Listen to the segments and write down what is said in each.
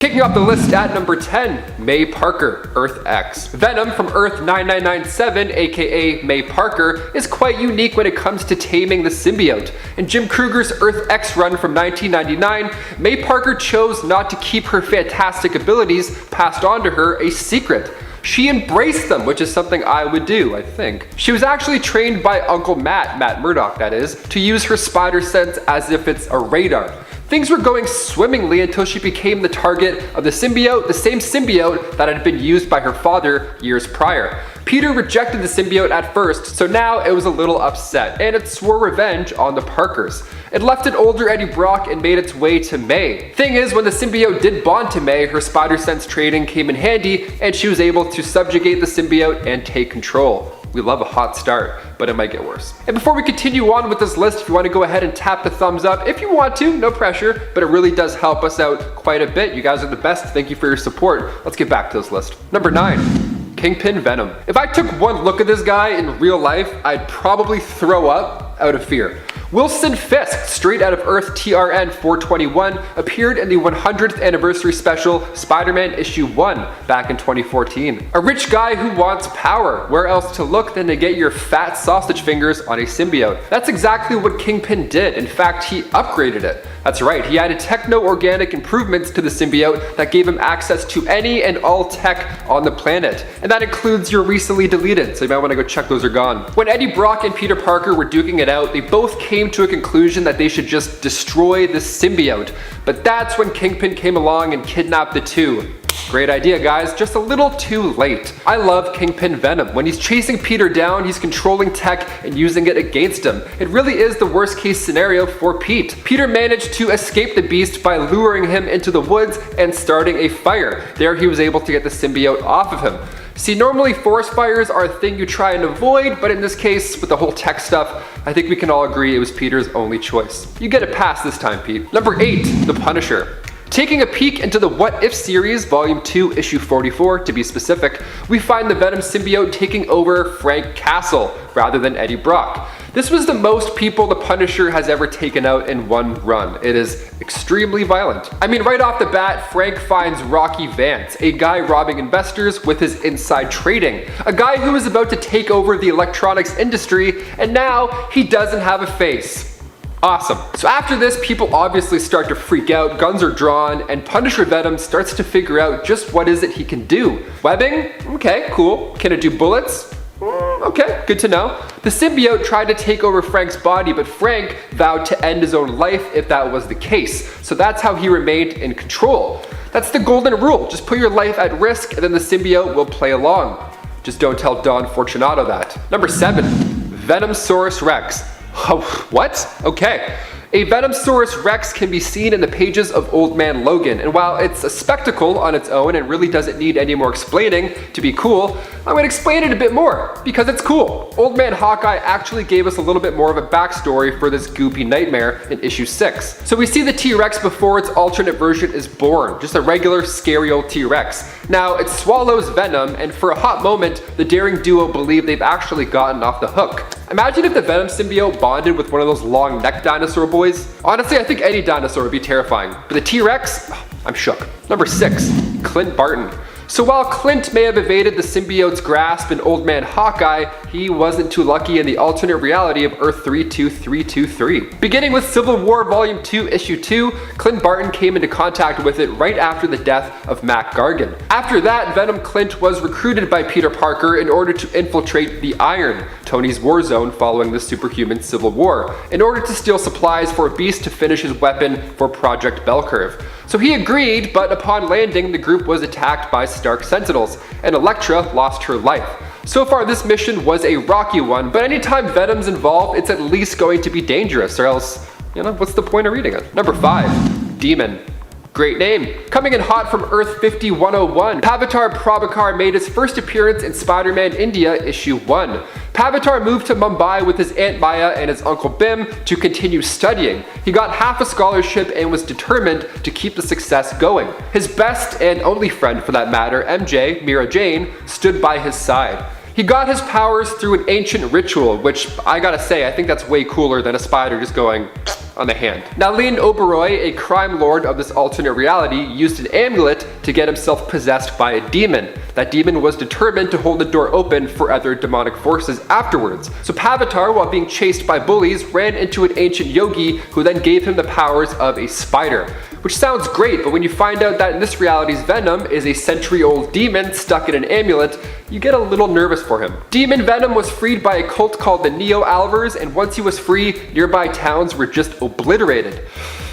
Kicking off the list at number 10, May Parker, Earth X. Venom from Earth 9997, aka May Parker, is quite unique when it comes to taming the symbiote. In Jim Krueger's Earth X run from 1999, May Parker chose not to keep her fantastic abilities passed on to her a secret. She embraced them, which is something I would do, I think. She was actually trained by Uncle Matt Murdoch that is, to use her spider sense as if it's a radar. Things were going swimmingly until she became the target of the symbiote, the same symbiote that had been used by her father years prior. Peter rejected the symbiote at first, so now it was a little upset, and it swore revenge on the Parkers. It left an older Eddie Brock and made its way to May. Thing is, when the symbiote did bond to May, her spider sense training came in handy, and she was able to subjugate the symbiote and take control. We love a hot start, but it might get worse. And before we continue on with this list, if you want to go ahead and tap the thumbs up, if you want to, no pressure, but it really does help us out quite a bit. You guys are the best. Thank you for your support. Let's get back to this list. Number 9, Kingpin Venom. If I took one look at this guy in real life, I'd probably throw up out of fear. Wilson Fisk, straight out of Earth TRN 421, appeared in the 100th anniversary special Spider-Man issue 1 back in 2014. A rich guy who wants power. Where else to look than to get your fat sausage fingers on a symbiote? That's exactly what Kingpin did. In fact, he upgraded it. That's right, he added techno-organic improvements to the symbiote that gave him access to any and all tech on the planet. And that includes your recently deleted, so you might want to go check those are gone. When Eddie Brock and Peter Parker were duking it out, they both came to a conclusion that they should just destroy the symbiote. But that's when Kingpin came along and kidnapped the two. Great idea, guys, just a little too late. I love Kingpin Venom. When he's chasing Peter down, he's controlling tech and using it against him. It really is the worst case scenario for Pete. Peter managed to escape the beast by luring him into the woods and starting a fire. There he was able to get the symbiote off of him. See, normally forest fires are a thing you try and avoid, but in this case, with the whole tech stuff, I think we can all agree it was Peter's only choice. You get a pass this time, Pete. Number 8, The Punisher. Taking a peek into the What If series, Volume 2, Issue 44 to be specific, we find the Venom symbiote taking over Frank Castle rather than Eddie Brock. This was the most people the Punisher has ever taken out in one run. It is extremely violent. I mean, right off the bat, Frank finds Rocky Vance, a guy robbing investors with his inside trading, a guy who is about to take over the electronics industry, and now he doesn't have a face. Awesome. So after this, people obviously start to freak out, guns are drawn, and Punisher Venom starts to figure out just what is it he can do. Webbing? Okay, cool. Can it do bullets? Okay, good to know. The symbiote tried to take over Frank's body, but Frank vowed to end his own life if that was the case. So that's how he remained in control. That's the golden rule. Just put your life at risk and then the symbiote will play along. Just don't tell Don Fortunato that. Number 7, Venom-saurus Rex. Oh, what? Okay. A Venom-saurus Rex can be seen in the pages of Old Man Logan, and while it's a spectacle on its own and really doesn't need any more explaining to be cool, I'm going to explain it a bit more, because it's cool. Old Man Hawkeye actually gave us a little bit more of a backstory for this goopy nightmare in issue 6. So we see the T-Rex before its alternate version is born, just a regular scary old T-Rex. Now, it swallows venom, and for a hot moment, the daring duo believe they've actually gotten off the hook. Imagine if the Venom symbiote bonded with one of those long neck dinosaur boys. Honestly, I think any dinosaur would be terrifying, but the T-Rex, I'm shook. Number 6, Clint Barton. So while Clint may have evaded the symbiote's grasp in Old Man Hawkeye, he wasn't too lucky in the alternate reality of Earth 32323. Beginning with Civil War Volume 2, Issue 2, Clint Barton came into contact with it right after the death of Mac Gargan. After that, Venom Clint was recruited by Peter Parker in order to infiltrate the Iron, Tony's war zone following the superhuman Civil War, in order to steal supplies for Beast to finish his weapon for Project Bellcurve. So he agreed, but upon landing, the group was attacked by Stark Sentinels, and Elektra lost her life. So far, this mission was a rocky one, but anytime Venom's involved, it's at least going to be dangerous, or else, what's the point of reading it? Number 5, Demon. Great name. Coming in hot from Earth 5101, Pavitar Prabhakar made his first appearance in Spider-Man India issue 1. Pavitar moved to Mumbai with his Aunt Maya and his Uncle Bim to continue studying. He got half a scholarship and was determined to keep the success going. His best and only friend for that matter, MJ, Mira Jane, stood by his side. He got his powers through an ancient ritual, which I gotta say, I think that's way cooler than a spider just going, on the hand. Now, Leon Oberoi, a crime lord of this alternate reality, used an amulet to get himself possessed by a demon. That demon was determined to hold the door open for other demonic forces afterwards. So Pavatar, while being chased by bullies, ran into an ancient yogi who then gave him the powers of a spider. Which sounds great, but when you find out that in this reality's Venom is a century-old demon stuck in an amulet, you get a little nervous for him. Demon Venom was freed by a cult called the Neo-Alvers, and once he was free, nearby towns were just obliterated.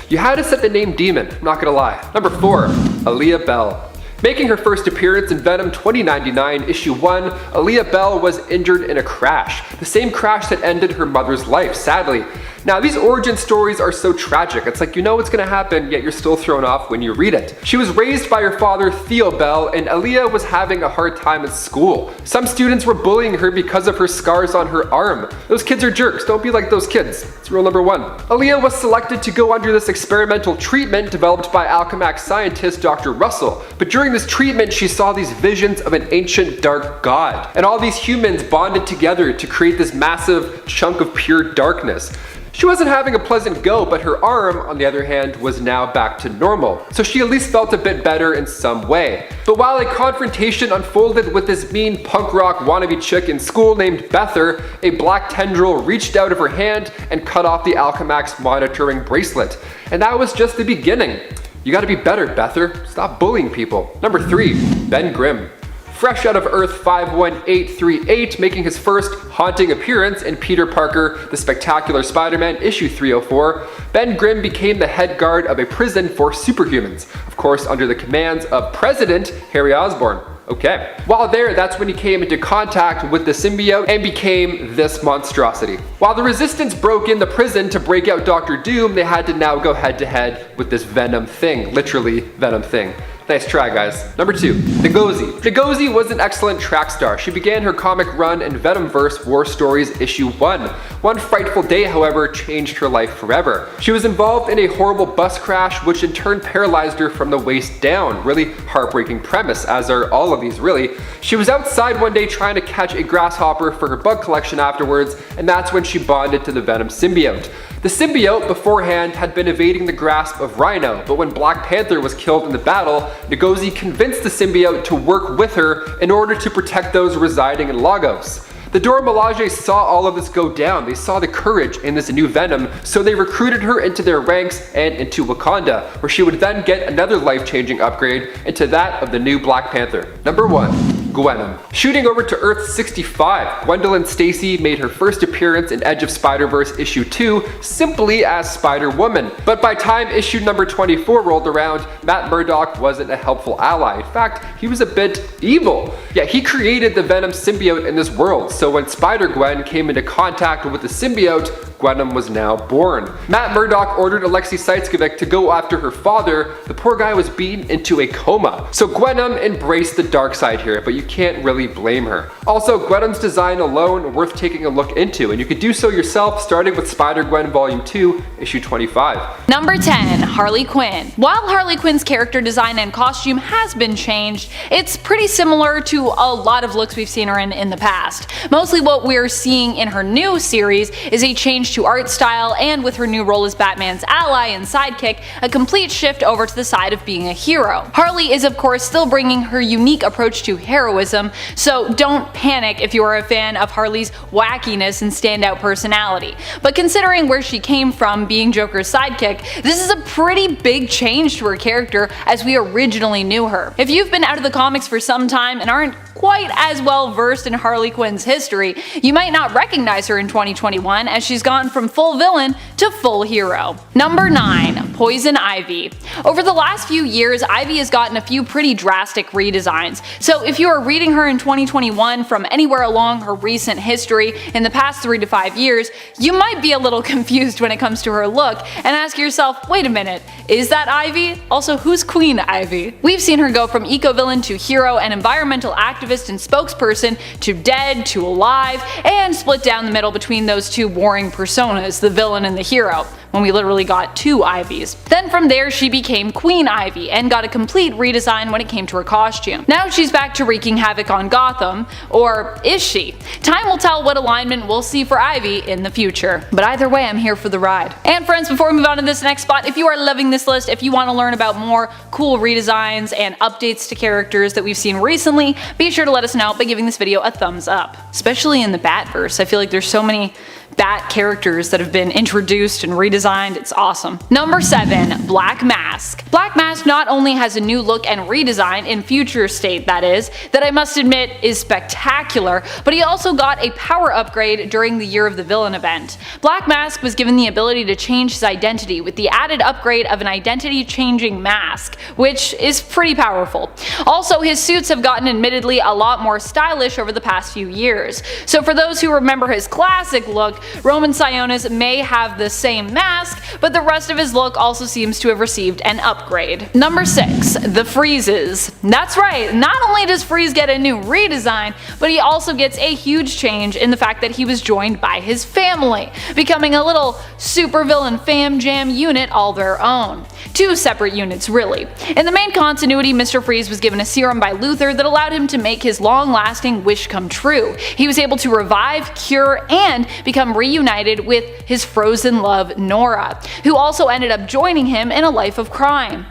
You had to set the name Demon, I'm not gonna lie. Number 4, Aaliyah Bell. Making her first appearance in Venom 2099 issue 1, Aaliyah Bell was injured in a crash. The same crash that ended her mother's life, sadly. Now, these origin stories are so tragic. It's like you know what's gonna happen, yet you're still thrown off when you read it. She was raised by her father, Theo Bell, and Aaliyah was having a hard time at school. Some students were bullying her because of her scars on her arm. Those kids are jerks, don't be like those kids. It's rule number 1. Aaliyah was selected to go under this experimental treatment developed by Alchemax scientist Dr. Russell. But during this treatment, she saw these visions of an ancient dark god. And all these humans bonded together to create this massive chunk of pure darkness. She wasn't having a pleasant go, but her arm, on the other hand, was now back to normal. So she at least felt a bit better in some way. But while a confrontation unfolded with this mean punk rock wannabe chick in school named Bether, a black tendril reached out of her hand and cut off the Alchemax monitoring bracelet. And that was just the beginning. You gotta be better, Bether. Stop bullying people. Number 3, Ben Grimm. Fresh out of Earth 51838, making his first haunting appearance in Peter Parker, The Spectacular Spider-Man issue 304, Ben Grimm became the head guard of a prison for superhumans, of course under the commands of President Harry Osborn. Okay. While there, that's when he came into contact with the symbiote and became this monstrosity. While the Resistance broke in the prison to break out Dr. Doom, they had to now go head to head with this Venom Thing, literally Venom Thing. Nice try, guys. Number 2, Ngozi. Ngozi was an excellent track star. She began her comic run in Venomverse War Stories issue 1. One frightful day, however, changed her life forever. She was involved in a horrible bus crash, which in turn paralyzed her from the waist down. Really heartbreaking premise, as are all of these, really. She was outside one day trying to catch a grasshopper for her bug collection afterwards, and that's when she bonded to the Venom symbiote. The symbiote beforehand had been evading the grasp of Rhino, but when Black Panther was killed in the battle, Ngozi convinced the symbiote to work with her in order to protect those residing in Lagos. The Dora Milaje saw all of this go down. They saw the courage in this new Venom, so they recruited her into their ranks and into Wakanda, where she would then get another life-changing upgrade into that of the new Black Panther. Number 1, Gwenom. Shooting over to Earth 65, Gwendolyn Stacy made her first appearance in Edge of Spider-Verse issue 2 simply as Spider-Woman. But by time issue number 24 rolled around, Matt Murdoch wasn't a helpful ally. In fact, he was a bit evil. Yeah, he created the Venom symbiote in this world, so when Spider-Gwen came into contact with the symbiote, Gwenom was now born. Matt Murdoch ordered Alexei Saitskovic to go after her father. The poor guy was beaten into a coma. So Gwenom embraced the dark side here, but you can't really blame her. Also, Gwenom's design alone worth taking a look into, and you could do so yourself starting with Spider-Gwen Volume 2, issue 25. Number 10, Harley Quinn. While Harley Quinn's character design and costume has been changed, it's pretty similar to a lot of looks we've seen her in the past. Mostly what we're seeing in her new series is a change to art style, and with her new role as Batman's ally and sidekick, a complete shift over to the side of being a hero. Harley is of course still bringing her unique approach to heroism, so don't panic if you are a fan of Harley's wackiness and standout personality. But considering where she came from, being Joker's sidekick, this is a pretty big change to her character as we originally knew her. If you've been out of the comics for some time and aren't quite as well versed in Harley Quinn's history, you might not recognize her in 2021 as she's gone from full villain to full hero. Number 9, Poison Ivy. Over the last few years, Ivy has gotten a few pretty drastic redesigns, so if you are reading her in 2021 from anywhere along her recent history in the past 3 to 5 years, you might be a little confused when it comes to her look and ask yourself, wait a minute, is that Ivy? Also, who's Queen Ivy? We've seen her go from eco-villain to hero and environmental activist and spokesperson to dead to alive, and split down the middle between those two warring personas personas, the villain and the hero, when we literally got 2 Ivies. Then from there she became Queen Ivy and got a complete redesign when it came to her costume. Now she's back to wreaking havoc on Gotham, or is she? Time will tell what alignment we'll see for Ivy in the future. But either way, I'm here for the ride. And friends, before we move on to this next spot, if you are loving this list, if you want to learn about more cool redesigns and updates to characters that we've seen recently, be sure to let us know by giving this video a thumbs up. Especially in the Batverse, I feel like there's so many Bat characters that have been introduced and redesigned. It's awesome. Number 7. Black Mask. Black Mask not only has a new look and redesign, in future state that is, that I must admit is spectacular, but he also got a power upgrade during the Year of the Villain event. Black Mask was given the ability to change his identity with the added upgrade of an identity changing mask, which is pretty powerful. Also, his suits have gotten admittedly a lot more stylish over the past few years. So for those who remember his classic look, Roman Sionis may have the same mask, but the rest of his look also seems to have received an upgrade. Number 6. The Freezes. That's right, not only does Freeze get a new redesign, but he also gets a huge change in the fact that he was joined by his family, becoming a little supervillain fam jam unit all their own. 2 separate units really. In the main continuity, Mr. Freeze was given a serum by Luthor that allowed him to make his long-lasting wish come true. He was able to revive, cure, and become reunited with his frozen love Nora, who also ended up joining him in a life of crime.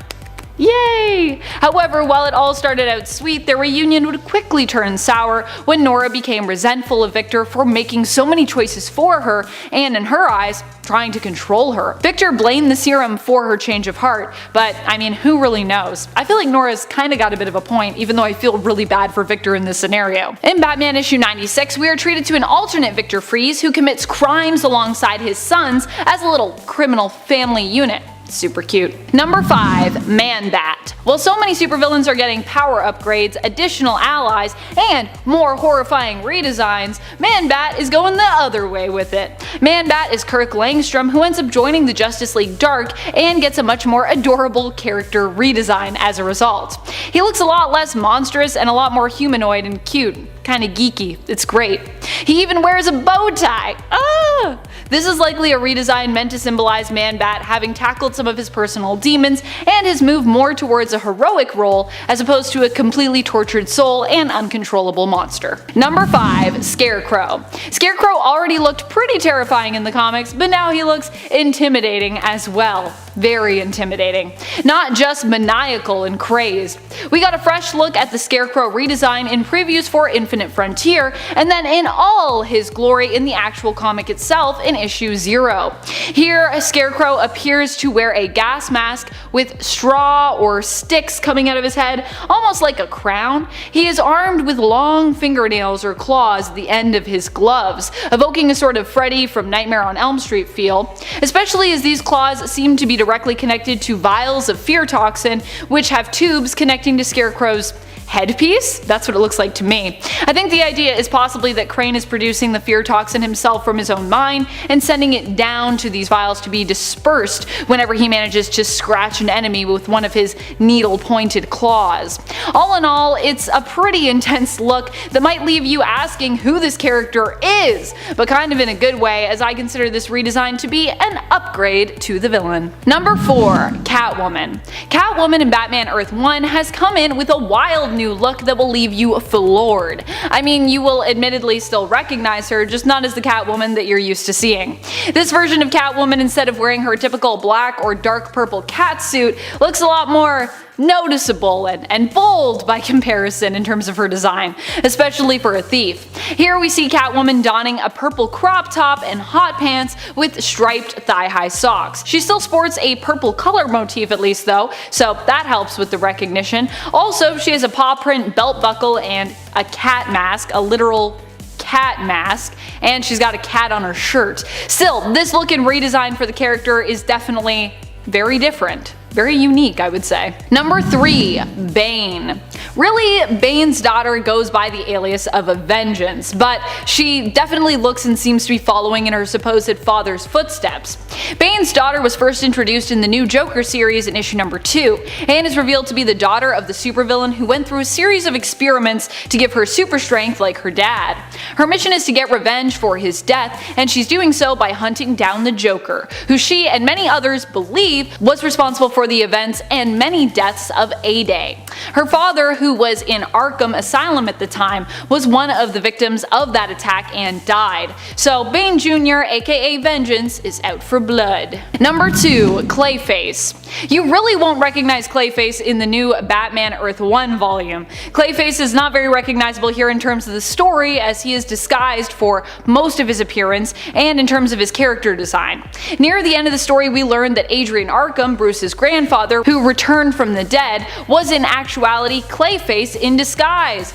Yay! However, while it all started out sweet, their reunion would quickly turn sour when Nora became resentful of Victor for making so many choices for her and, in her eyes, trying to control her. Victor blamed the serum for her change of heart, but I mean, who really knows? I feel like Nora's kinda got a bit of a point, even though I feel really bad for Victor in this scenario. In Batman issue 96, we are treated to an alternate Victor Freeze who commits crimes alongside his sons as a little criminal family unit. Super cute. Number 5. Man-Bat. While so many supervillains are getting power upgrades, additional allies, and more horrifying redesigns, Man-Bat is going the other way with it. Man-Bat is Kirk Langstrom, who ends up joining the Justice League Dark and gets a much more adorable character redesign as a result. He looks a lot less monstrous and a lot more humanoid and cute. Kinda geeky. It's great. He even wears a bow tie. Ah! This is likely a redesign meant to symbolize Man-Bat having tackled some of his personal demons and his move more towards a heroic role as opposed to a completely tortured soul and uncontrollable monster. Number 5. Scarecrow. Scarecrow already looked pretty terrifying in the comics, but now he looks intimidating as well. Very intimidating. Not just maniacal and crazed. We got a fresh look at the Scarecrow redesign in previews for Infinite Frontier, and then in all his glory in the actual comic itself in issue 0. Here, a Scarecrow appears to wear a gas mask with straw or sticks coming out of his head, almost like a crown. He is armed with long fingernails or claws at the end of his gloves, evoking a sort of Freddy from Nightmare on Elm Street feel, especially as these claws seem to be directly connected to vials of fear toxin, which have tubes connecting to Scarecrow's headpiece? That's what it looks like to me. I think the idea is possibly that Crane is producing the fear toxin himself from his own mind and sending it down to these vials to be dispersed whenever he manages to scratch an enemy with one of his needle-pointed claws. All in all, it's a pretty intense look that might leave you asking who this character is, but kind of in a good way, as I consider this redesign to be an upgrade to the villain. Number 4. Catwoman. Catwoman in Batman Earth 1 has come in with a wild new look that will leave you floored. I mean, you will admittedly still recognize her, just not as the Catwoman that you're used to seeing. This version of Catwoman, instead of wearing her typical black or dark purple catsuit, looks a lot more noticeable and bold by comparison in terms of her design, especially for a thief. Here we see Catwoman donning a purple crop top and hot pants with striped thigh-high socks. She still sports a purple color motif at least though, so that helps with the recognition. Also, she has a paw print belt buckle and a cat mask, a literal cat mask, and she's got a cat on her shirt. Still, this look and redesign for the character is definitely very different. very unique, I would say. Number 3. Bane. Really, Bane's daughter goes by the alias of Vengeance, but she definitely looks and seems to be following in her supposed father's footsteps. Bane's daughter was first introduced in the new Joker series in issue number 2, and is revealed to be the daughter of the supervillain who went through a series of experiments to give her super strength like her dad. Her mission is to get revenge for his death, and she's doing so by hunting down the Joker, who she and many others believe was responsible for the events and many deaths of A-Day. Her father, who was in Arkham Asylum at the time, was one of the victims of that attack and died. So Bane Jr., aka Vengeance, is out for blood. Number 2. Clayface. You really won't recognize Clayface in the new Batman Earth 1 volume. Clayface is not very recognizable here in terms of the story, as he is disguised for most of his appearance and in terms of his character design. Near the end of the story, we learn that Adrian Arkham, Bruce's grandfather, who returned from the dead, was in actuality Clayface in disguise.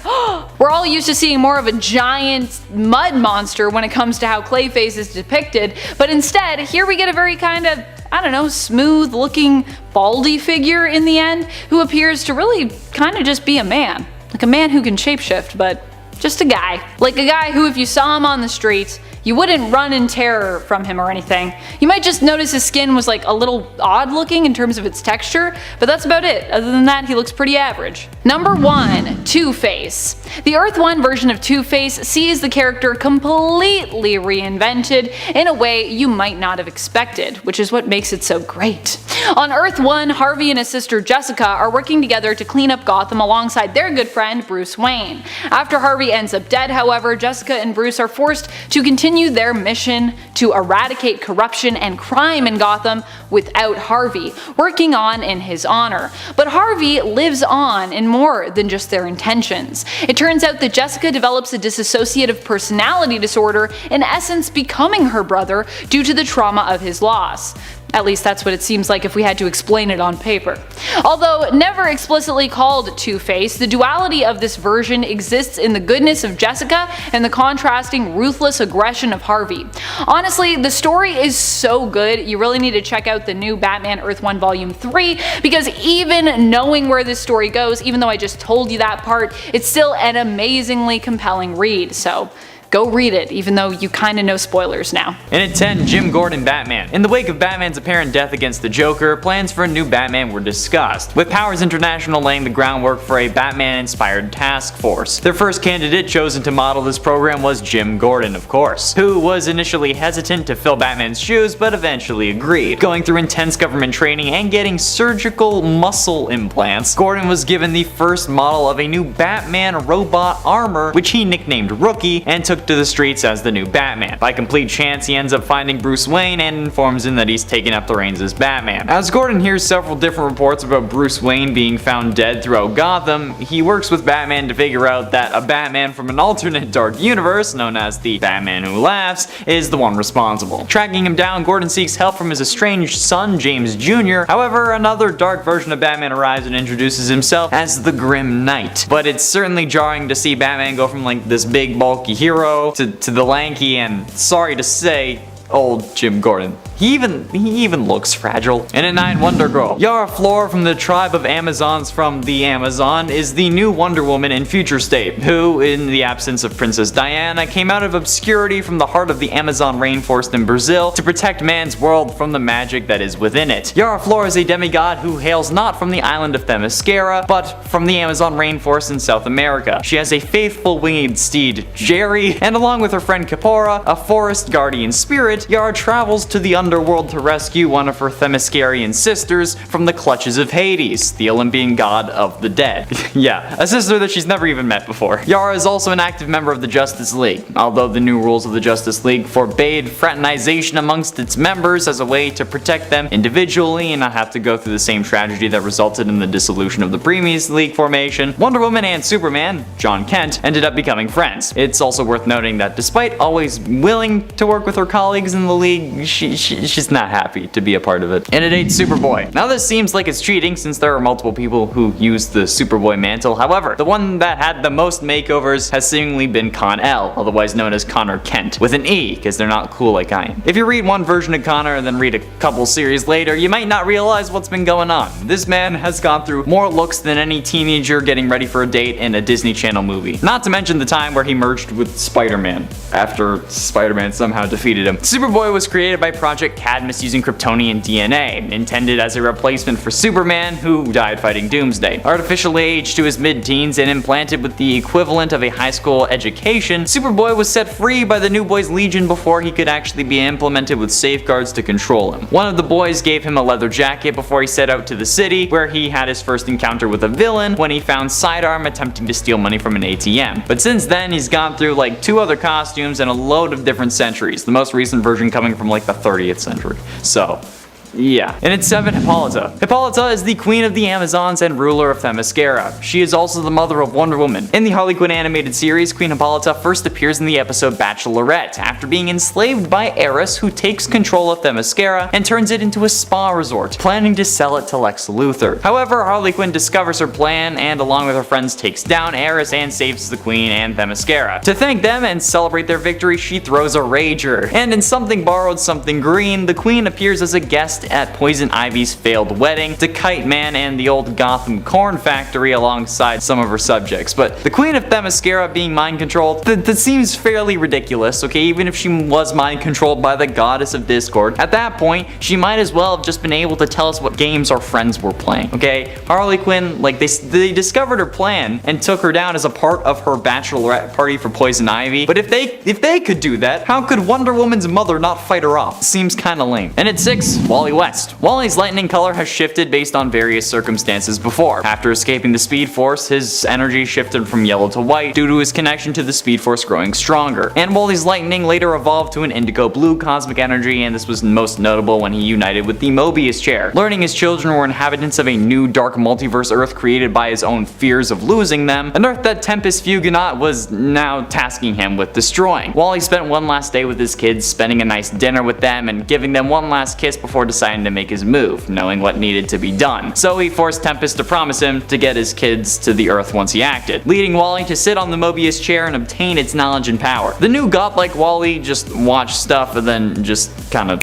We're all used to seeing more of a giant mud monster when it comes to how Clayface is depicted, but instead, here we get a very kind of, I don't know, smooth looking baldy figure in the end, who appears to really kind of just be a man. Like a man who can shapeshift, but just a guy. Like a guy who, if you saw him on the streets, you wouldn't run in terror from him or anything. You might just notice his skin was like a little odd looking in terms of its texture, but that's about it. Other than that, he looks pretty average. Number 1. Two-Face. The Earth 1 version of Two-Face sees the character completely reinvented in a way you might not have expected, which is what makes it so great. On Earth 1, Harvey and his sister Jessica are working together to clean up Gotham alongside their good friend Bruce Wayne. After Harvey ends up dead, however, Jessica and Bruce are forced to continue their mission to eradicate corruption and crime in Gotham without Harvey, working on in his honor. But Harvey lives on in more than just their intentions. It turns out that Jessica develops a dissociative personality disorder, in essence becoming her brother due to the trauma of his loss. At least that's what it seems like if we had to explain it on paper. Although never explicitly called Two-Face, the duality of this version exists in the goodness of Jessica and the contrasting ruthless aggression of Harvey. Honestly, the story is so good, you really need to check out the new Batman Earth 1 Volume 3, because even knowing where this story goes, even though I just told you that part, it's still an amazingly compelling read, so go read it, even though you kinda know spoilers now. And at 10, Jim Gordon Batman. In the wake of Batman's apparent death against the Joker, plans for a new Batman were discussed, with Powers International laying the groundwork for a Batman-inspired task force. Their first candidate chosen to model this program was Jim Gordon, of course, who was initially hesitant to fill Batman's shoes, but eventually agreed. Going through intense government training and getting surgical muscle implants, Gordon was given the first model of a new Batman robot armor, which he nicknamed Rookie, and took to the streets as the new Batman. By complete chance, he ends up finding Bruce Wayne and informs him that he's taken up the reins as Batman. As Gordon hears several different reports about Bruce Wayne being found dead throughout Gotham, he works with Batman to figure out that a Batman from an alternate dark universe, known as the Batman Who Laughs, is the one responsible. Tracking him down, Gordon seeks help from his estranged son, James Jr. However, another dark version of Batman arrives and introduces himself as the Grim Knight. But it's certainly jarring to see Batman go from like this big bulky hero to the lanky and, sorry to say, old Jim Gordon. He even looks fragile. And at 9, Wonder Girl. Yara Flor from the tribe of Amazons from the Amazon is the new Wonder Woman in Future State, who, in the absence of Princess Diana, came out of obscurity from the heart of the Amazon rainforest in Brazil to protect man's world from the magic that is within it. Yara Flor is a demigod who hails not from the island of Themyscira, but from the Amazon rainforest in South America. She has a faithful winged steed, Jerry, and along with her friend Kapora, a forest guardian spirit, Yara travels to the underworld to rescue one of her Themyscirian sisters from the clutches of Hades, the Olympian god of the dead. Yeah, a sister that she's never even met before. Yara is also an active member of the Justice League, although the new rules of the Justice League forbade fraternization amongst its members as a way to protect them individually and not have to go through the same tragedy that resulted in the dissolution of the previous League formation. Wonder Woman and Superman, John Kent, ended up becoming friends. It's also worth noting that despite always willing to work with her colleagues in the League, she she's not happy to be a part of it. And it ain't Superboy. Now this seems like it's cheating since there are multiple people who use the Superboy mantle. However, the one that had the most makeovers has seemingly been Con-El, otherwise known as Connor Kent, with an E, because they're not cool like I am. If you read one version of Connor and then read a couple series later, you might not realize what's been going on. This man has gone through more looks than any teenager getting ready for a date in a Disney Channel movie. Not to mention the time where he merged with Spider-Man, after Spider-Man somehow defeated him. Superboy was created by Project Cadmus using Kryptonian DNA, intended as a replacement for Superman, who died fighting Doomsday. Artificially aged to his mid-teens and implanted with the equivalent of a high school education, Superboy was set free by the New Boys Legion before he could actually be implemented with safeguards to control him. One of the boys gave him a leather jacket before he set out to the city, where he had his first encounter with a villain when he found Sidearm attempting to steal money from an ATM. But since then, he's gone through like 2 other costumes and a load of different centuries, the most recent version coming from like the 30th century. So, yeah. And it's 7, Hippolyta. Hippolyta is the queen of the Amazons and ruler of Themyscira. She is also the mother of Wonder Woman. In the Harley Quinn animated series, Queen Hippolyta first appears in the episode Bachelorette, after being enslaved by Eris, who takes control of Themyscira and turns it into a spa resort, planning to sell it to Lex Luthor. However, Harley Quinn discovers her plan and along with her friends takes down Eris and saves the queen and Themyscira. To thank them and celebrate their victory, she throws a rager. And in Something Borrowed Something Green, the queen appears as a guest at Poison Ivy's failed wedding to Kite Man and the old Gotham corn factory alongside some of her subjects. But the queen of Themyscira being mind controlled, that seems fairly ridiculous, okay? Even if she was mind controlled by the goddess of Discord, at that point, she might as well have just been able to tell us what games our friends were playing, okay? Harley Quinn, like they discovered her plan and took her down as a part of her bachelorette party for Poison Ivy. But if they could do that, how could Wonder Woman's mother not fight her off? Seems kinda lame. And at 6, Wally West. Wally's lightning color has shifted based on various circumstances before. After escaping the Speed Force, his energy shifted from yellow to white due to his connection to the Speed Force growing stronger. And Wally's lightning later evolved to an indigo blue cosmic energy, and this was most notable when he united with the Mobius chair. Learning his children were inhabitants of a new dark multiverse Earth created by his own fears of losing them, an Earth that Tempest Fugonaut was now tasking him with destroying. Wally spent one last day with his kids, spending a nice dinner with them and giving them one last kiss before deciding to make his move, knowing what needed to be done. So he forced Tempest to promise him to get his kids to the Earth once he acted, leading Wally to sit on the Mobius chair and obtain its knowledge and power. The new godlike Wally just watched stuff and then just kind of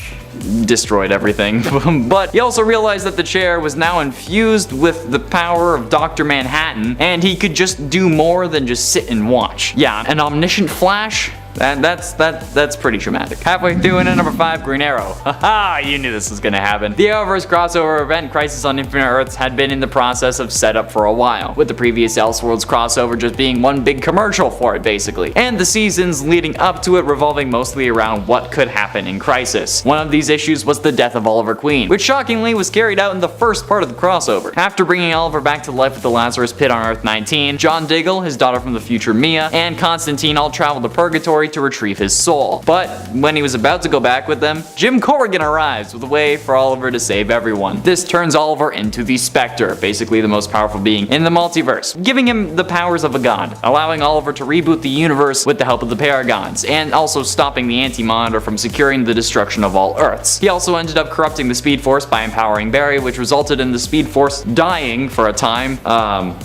destroyed everything. But he also realized that the chair was now infused with the power of Dr. Manhattan, and he could just do more than just sit and watch. Yeah, an omniscient Flash? That's pretty traumatic. Halfway through, and at number 5, Green Arrow. Haha, you knew this was gonna happen. The Arrowverse crossover event Crisis on Infinite Earths had been in the process of setup for a while, with the previous Elseworlds crossover just being one big commercial for it basically, and the seasons leading up to it revolving mostly around what could happen in Crisis. One of these issues was the death of Oliver Queen, which shockingly was carried out in the first part of the crossover. After bringing Oliver back to life at the Lazarus Pit on Earth 19, John Diggle, his daughter from the future Mia, and Constantine all traveled to Purgatory to retrieve his soul. But when he was about to go back with them, Jim Corrigan arrives with a way for Oliver to save everyone. This turns Oliver into the Spectre, basically the most powerful being in the multiverse, giving him the powers of a god, allowing Oliver to reboot the universe with the help of the Paragons, and also stopping the Anti-Monitor from securing the destruction of all Earths. He also ended up corrupting the Speed Force by empowering Barry, which resulted in the Speed Force dying for a time,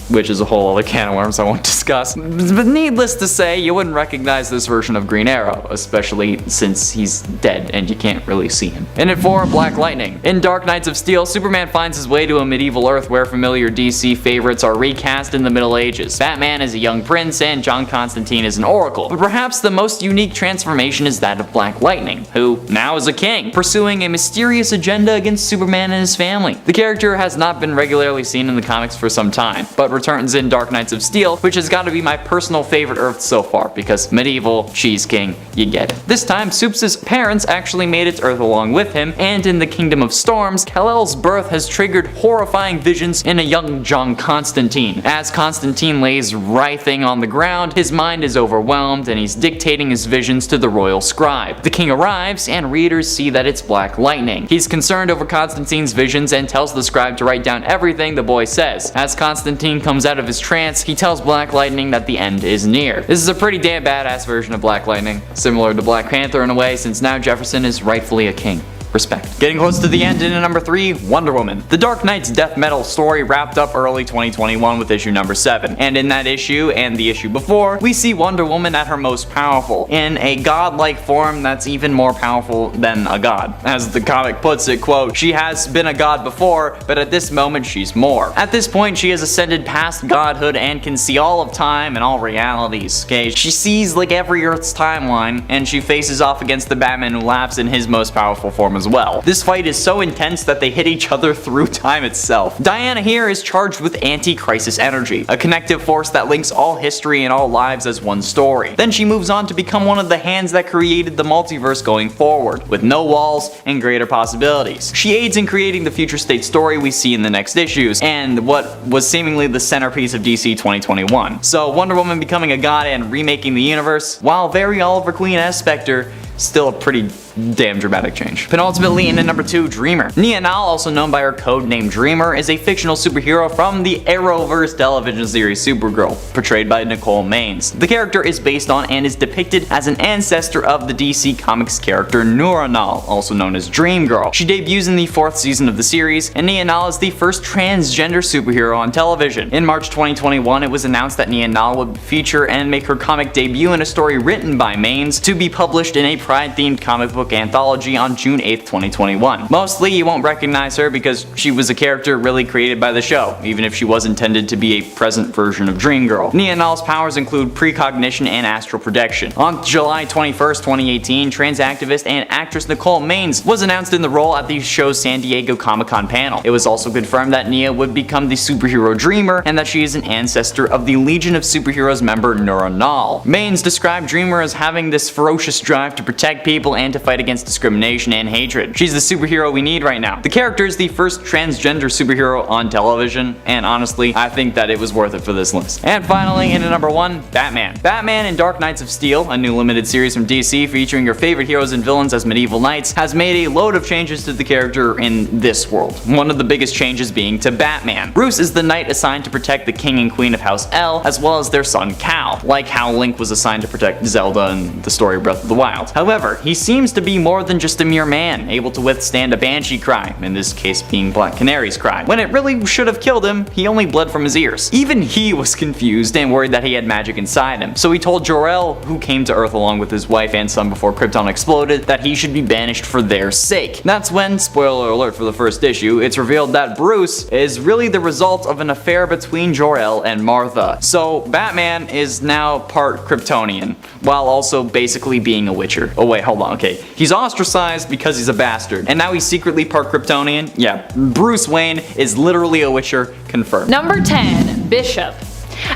which is a whole other can of worms I won't discuss. But needless to say, you wouldn't recognize this version of Green Arrow, especially since he's dead and you can't really see him. And at 4, Black Lightning. In Dark Knights of Steel, Superman finds his way to a medieval Earth where familiar DC favorites are recast in the Middle Ages. Batman is a young prince and John Constantine is an oracle. But perhaps the most unique transformation is that of Black Lightning, who now is a king, pursuing a mysterious agenda against Superman and his family. The character has not been regularly seen in the comics for some time, but returns in Dark Knights of Steel, which has got to be my personal favorite Earth so far, because medieval, she's king, you get it. This time, Supes' parents actually made it to Earth along with him, and in the Kingdom of Storms, Kal-El's birth has triggered horrifying visions in a young John Constantine. As Constantine lays writhing on the ground, his mind is overwhelmed and he's dictating his visions to the royal scribe. The king arrives and readers see that it's Black Lightning. He's concerned over Constantine's visions and tells the scribe to write down everything the boy says. As Constantine comes out of his trance, he tells Black Lightning that the end is near. This is a pretty damn badass version of Black Lightning, similar to Black Panther in a way, since now Jefferson is rightfully a king. Respect. Getting close to the end in number 3, Wonder Woman. The Dark Knight's death metal story wrapped up early 2021 with issue number 7, and in that issue and the issue before, we see Wonder Woman at her most powerful, in a godlike form that's even more powerful than a god. As the comic puts it, quote, "She has been a god before, but at this moment she's more. At this point she has ascended past godhood and can see all of time and all realities. Okay, she sees like every Earth's timeline, and she faces off against the Batman who laughs in his most powerful form as well. This fight is so intense that they hit each other through time itself. Diana here is charged with anti-crisis energy, a connective force that links all history and all lives as one story. Then she moves on to become one of the hands that created the multiverse going forward, with no walls and greater possibilities. She aids in creating the future state story we see in the next issues, and what was seemingly the centerpiece of DC 2021. So Wonder Woman becoming a god and remaking the universe, while very Oliver Queen-esque Spectre, still a pretty damn dramatic change. Penultimately, in at number 2, Dreamer. Nia Nal, also known by her code name Dreamer, is a fictional superhero from the Arrowverse television series Supergirl, portrayed by Nicole Maines. The character is based on and is depicted as an ancestor of the DC Comics character Nora Nal, also known as Dream Girl. She debuts in the 4th season of the series, and Nia Nal is the first transgender superhero on television. In March 2021, it was announced that Nia Nal would feature and make her comic debut in a story written by Maines to be published in a Pride-themed comic book anthology on June 8th, 2021. Mostly you won't recognize her because she was a character really created by the show, even if she was intended to be a present version of Dream Girl. Nia Nal's powers include precognition and astral projection. On July 21st, 2018, trans activist and actress Nicole Maines was announced in the role at the show's San Diego Comic-Con panel. It was also confirmed that Nia would become the superhero Dreamer and that she is an ancestor of the Legion of Superheroes member Nora Nal. Maines described Dreamer as having this ferocious drive to protect people and to fight against discrimination and hatred. She's the superhero we need right now. The character is the first transgender superhero on television, and honestly, I think that it was worth it for this list. And finally, in at number 1, Batman. Batman in Dark Knights of Steel, a new limited series from DC featuring your favorite heroes and villains as medieval knights, has made a load of changes to the character in this world. One of the biggest changes being to Batman. Bruce is the knight assigned to protect the king and queen of House L, as well as their son Cal, like how Link was assigned to protect Zelda in the story Breath of the Wild. However, he seems to be more than just a mere man, able to withstand a banshee cry, in this case being Black Canary's cry. When it really should have killed him, he only bled from his ears. Even he was confused and worried that he had magic inside him, so he told Jor-El, who came to Earth along with his wife and son before Krypton exploded, that he should be banished for their sake. That's when, spoiler alert for the first issue, it's revealed that Bruce is really the result of an affair between Jor-El and Martha. So Batman is now part Kryptonian, while also basically being a Witcher. Oh wait, hold on, okay. He's ostracized because he's a bastard, and now he's secretly part Kryptonian? Yeah, Bruce Wayne is literally a Witcher, confirmed. Number 10, Bishop.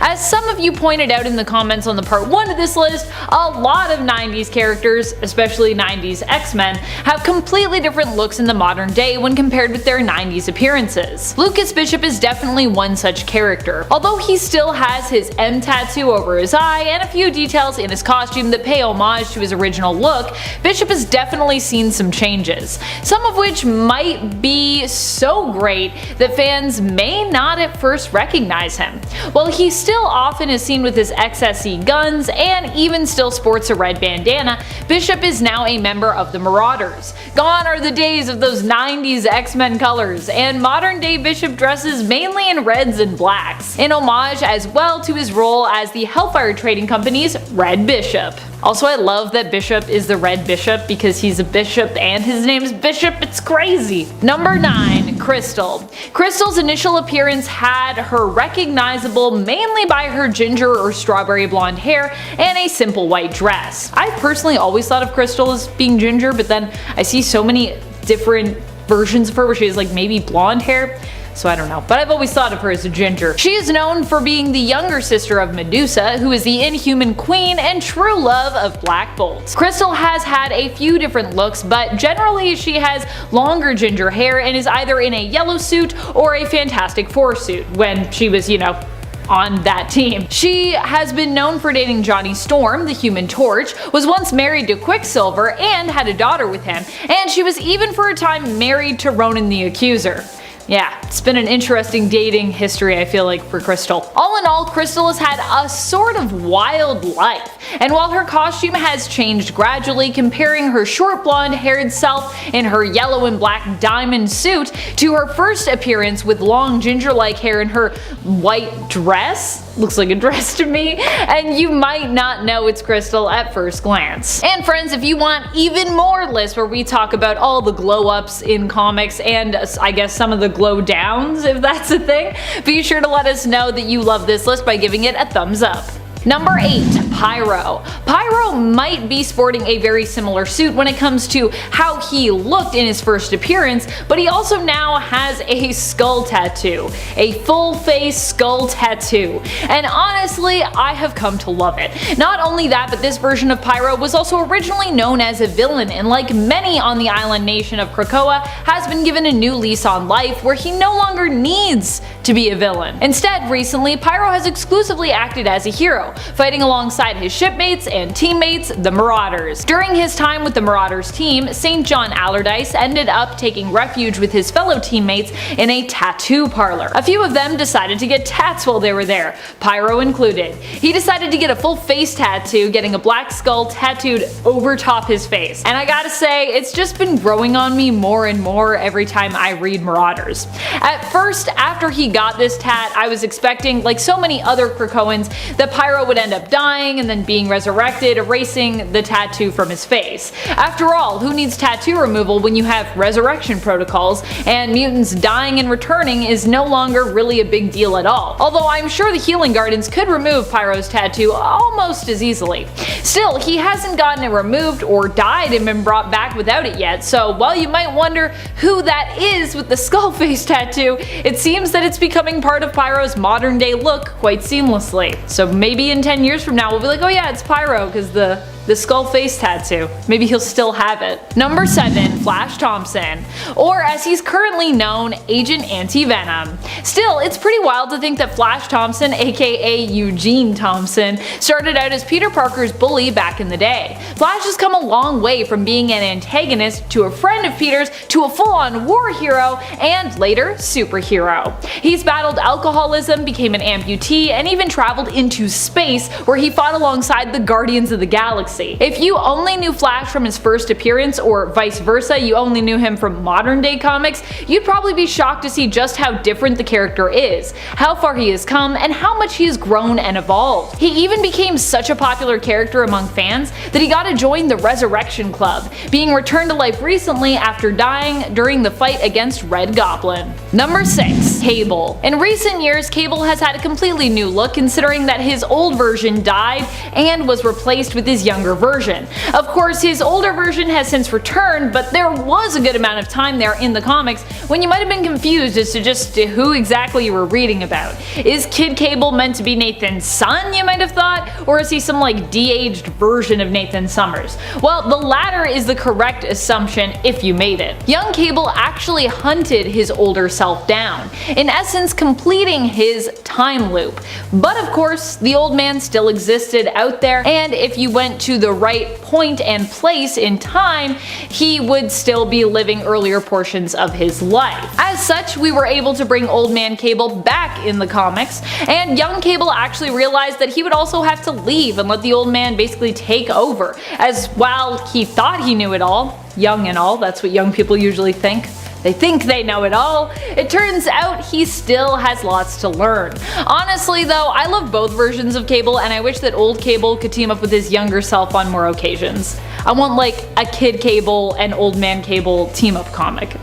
As some of you pointed out in the comments on the part 1 of this list, a lot of 90s characters, especially 90s X-Men, have completely different looks in the modern day when compared with their 90s appearances. Lucas Bishop is definitely one such character. Although he still has his M tattoo over his eye and a few details in his costume that pay homage to his original look, Bishop has definitely seen some changes, some of which might be so great that fans may not at first recognize him. While he still often is seen with his XSE guns and even still sports a red bandana, Bishop is now a member of the Marauders. Gone are the days of those 90s X-Men colors, and modern day Bishop dresses mainly in reds and blacks, in homage as well to his role as the Hellfire Trading Company's Red Bishop. Also, I love that Bishop is the Red Bishop because he's a bishop and his name's Bishop, it's crazy. Number 9, Crystal. Crystal's initial appearance had her recognizable mainly by her ginger or strawberry blonde hair and a simple white dress. I personally always thought of Crystal as being ginger, but then I see so many different versions of her where she has like maybe blonde hair. So I don't know, but I've always thought of her as a ginger. She is known for being the younger sister of Medusa, who is the Inhuman Queen and true love of Black Bolt. Crystal has had a few different looks, but generally she has longer ginger hair and is either in a yellow suit or a Fantastic Four suit when she was, you know, on that team. She has been known for dating Johnny Storm, the Human Torch, was once married to Quicksilver and had a daughter with him, and she was even for a time married to Ronan the Accuser. Yeah, it's been an interesting dating history, I feel like, for Crystal. All in all, Crystal has had a sort of wild life, and while her costume has changed gradually, comparing her short blonde-haired self in her yellow and black diamond suit to her first appearance with long ginger-like hair in her white dress, looks like a dress to me, and you might not know it's Crystal at first glance. And friends, if you want even more lists where we talk about all the glow-ups in comics and I guess some of the glow-downs, if that's a thing, be sure to let us know that you love this list by giving it a thumbs up. Number 8. Pyro. Pyro might be sporting a very similar suit when it comes to how he looked in his first appearance, but he also now has a skull tattoo. A full face skull tattoo. And honestly, I have come to love it. Not only that, but this version of Pyro was also originally known as a villain, and like many on the island nation of Krakoa, has been given a new lease on life where he no longer needs to be a villain. Instead, recently, Pyro has exclusively acted as a hero, fighting alongside his shipmates and teammates, the Marauders. During his time with the Marauders team, St. John Allardyce ended up taking refuge with his fellow teammates in a tattoo parlor. A few of them decided to get tats while they were there, Pyro included. He decided to get a full face tattoo, getting a black skull tattooed over top his face. And I gotta say, it's just been growing on me more and more every time I read Marauders. At first, after he got this tat, I was expecting, like so many other Krakoans, that Pyro would end up dying and then being resurrected, erasing the tattoo from his face. After all, who needs tattoo removal when you have resurrection protocols, and mutants dying and returning is no longer really a big deal at all. Although I'm sure the Healing Gardens could remove Pyro's tattoo almost as easily. Still, he hasn't gotten it removed or died and been brought back without it yet, so while you might wonder who that is with the skull face tattoo, it seems that it's becoming part of Pyro's modern day look quite seamlessly. So maybe in 10 years from now we'll be like, oh yeah, it's Pyro because the skull face tattoo. Maybe he'll still have it. Number 7. Flash Thompson, or as he's currently known, Agent Anti-Venom. Still, it's pretty wild to think that Flash Thompson, aka Eugene Thompson, started out as Peter Parker's bully back in the day. Flash has come a long way from being an antagonist to a friend of Peter's to a full-on war hero and later superhero. He's battled alcoholism, became an amputee, and even traveled into space where he fought alongside the Guardians of the Galaxy. If you only knew Flash from his first appearance, or vice versa, you only knew him from modern day comics, you'd probably be shocked to see just how different the character is, how far he has come, and how much he has grown and evolved. He even became such a popular character among fans that he got to join the Resurrection Club, being returned to life recently after dying during the fight against Red Goblin. Number 6. Cable. In recent years, Cable has had a completely new look, considering that his old version died and was replaced with his younger version. Of course, his older version has since returned, but there was a good amount of time there in the comics when you might have been confused as to just who exactly you were reading about. Is Kid Cable meant to be Nathan's son, you might have thought, or is he some like de-aged version of Nathan Summers? Well, the latter is the correct assumption if you made it. Young Cable actually hunted his older self down, in essence completing his time loop. But of course, the old man still existed out there, and if you went to the right point and place in time, he would still be living earlier portions of his life. As such, we were able to bring Old Man Cable back in the comics, and young Cable actually realized that he would also have to leave and let the old man basically take over, as while he thought he knew it all, young and all, that's what young people usually think. They think they know it all. It turns out he still has lots to learn. Honestly though, I love both versions of Cable, and I wish that old Cable could team up with his younger self on more occasions. I want like a Kid Cable and Old Man Cable team up comic.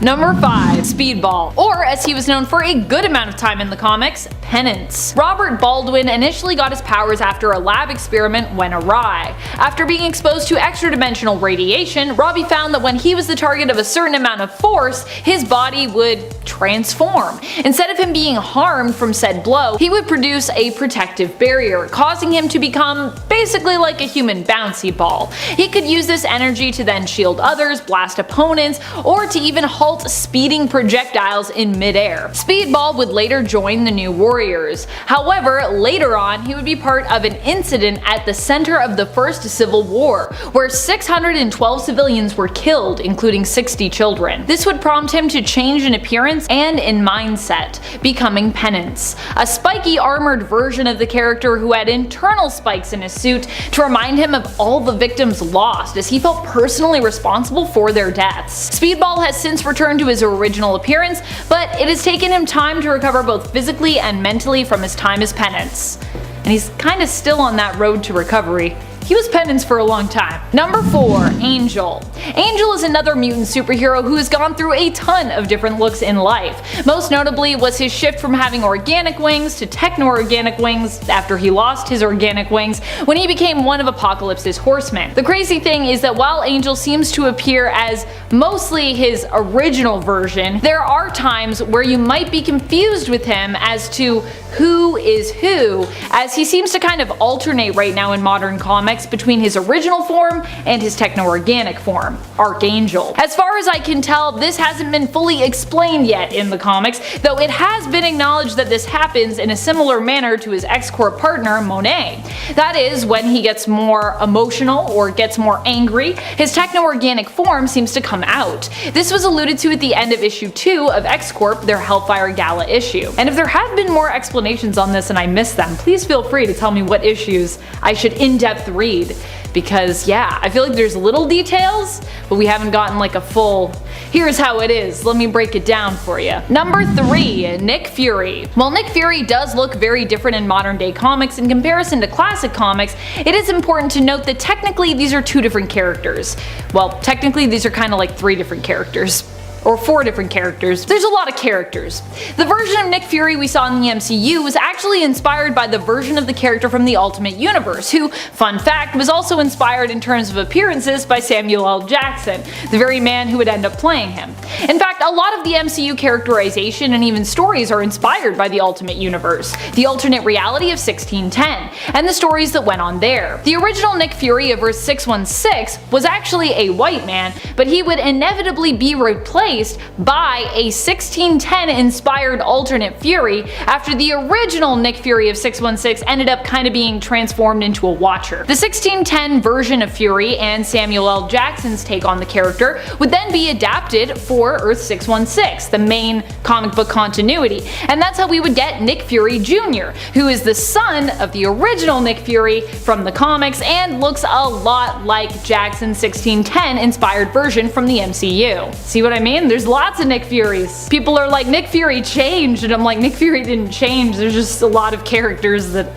Number 5. Speedball, or as he was known for a good amount of time in the comics, Penance. Robert Baldwin initially got his powers after a lab experiment went awry. After being exposed to extra-dimensional radiation, Robbie found that when he was the target of a certain amount of force, his body would transform. Instead of him being harmed from said blow, he would produce a protective barrier, causing him to become basically like a human bouncy ball. He could use this energy to then shield others, blast opponents, or to even halt speeding projectiles in midair. Speedball would later join the New Warriors. However, later on he would be part of an incident at the center of the First Civil War, where 612 civilians were killed, including 60 children. This would prompt him to change in appearance and in mindset, becoming Penance, a spiky armored version of the character who had internal spikes in his suit to remind him of all the victims lost, as he felt personally responsible for their deaths. Speedball has since returned to his original appearance, but it has taken him time to recover both physically and mentally from his time as Penance. And he's kinda still on that road to recovery. He was Penance for a long time. Number 4. Angel. Angel is another mutant superhero who has gone through a ton of different looks in life. Most notably was his shift from having organic wings to techno-organic wings after he lost his organic wings when he became one of Apocalypse's horsemen. The crazy thing is that while Angel seems to appear as mostly his original version, there are times where you might be confused with him as to who is who, as he seems to kind of alternate right now in modern comics between his original form and his techno-organic form, Archangel. As far as I can tell, this hasn't been fully explained yet in the comics, though it has been acknowledged that this happens in a similar manner to his X-Corp partner, Monet. That is, when he gets more emotional or gets more angry, his techno-organic form seems to come out. This was alluded to at the end of issue 2 of X-Corp, their Hellfire Gala issue. And if there have been more explanations on this and I missed them, please feel free to tell me what issues I should in-depth read, because yeah, I feel like there's little details, but we haven't gotten like a full, here's how it is, let me break it down for you. Number 3. Nick Fury. While Nick Fury does look very different in modern day comics in comparison to classic comics, it is important to note that technically these are 2 different characters. Well, technically these are kind of like 3 different characters. Or 4 different characters. There's a lot of characters. The version of Nick Fury we saw in the MCU was actually inspired by the version of the character from the Ultimate Universe, who, fun fact, was also inspired in terms of appearances by Samuel L. Jackson, the very man who would end up playing him. In fact, a lot of the MCU characterization and even stories are inspired by the Ultimate Universe, the alternate reality of 1610, and the stories that went on there. The original Nick Fury of Earth 616 was actually a white man, but he would inevitably be replaced by a 1610 inspired alternate Fury after the original Nick Fury of 616 ended up kind of being transformed into a Watcher. The 1610 version of Fury and Samuel L. Jackson's take on the character would then be adapted for Earth 616, the main comic book continuity, and that's how we would get Nick Fury Jr., who is the son of the original Nick Fury from the comics and looks a lot like Jackson's 1610 inspired version from the MCU. See what I mean? There's lots of Nick Furies. People are like, Nick Fury changed, and I'm like, Nick Fury didn't change, there's just a lot of characters that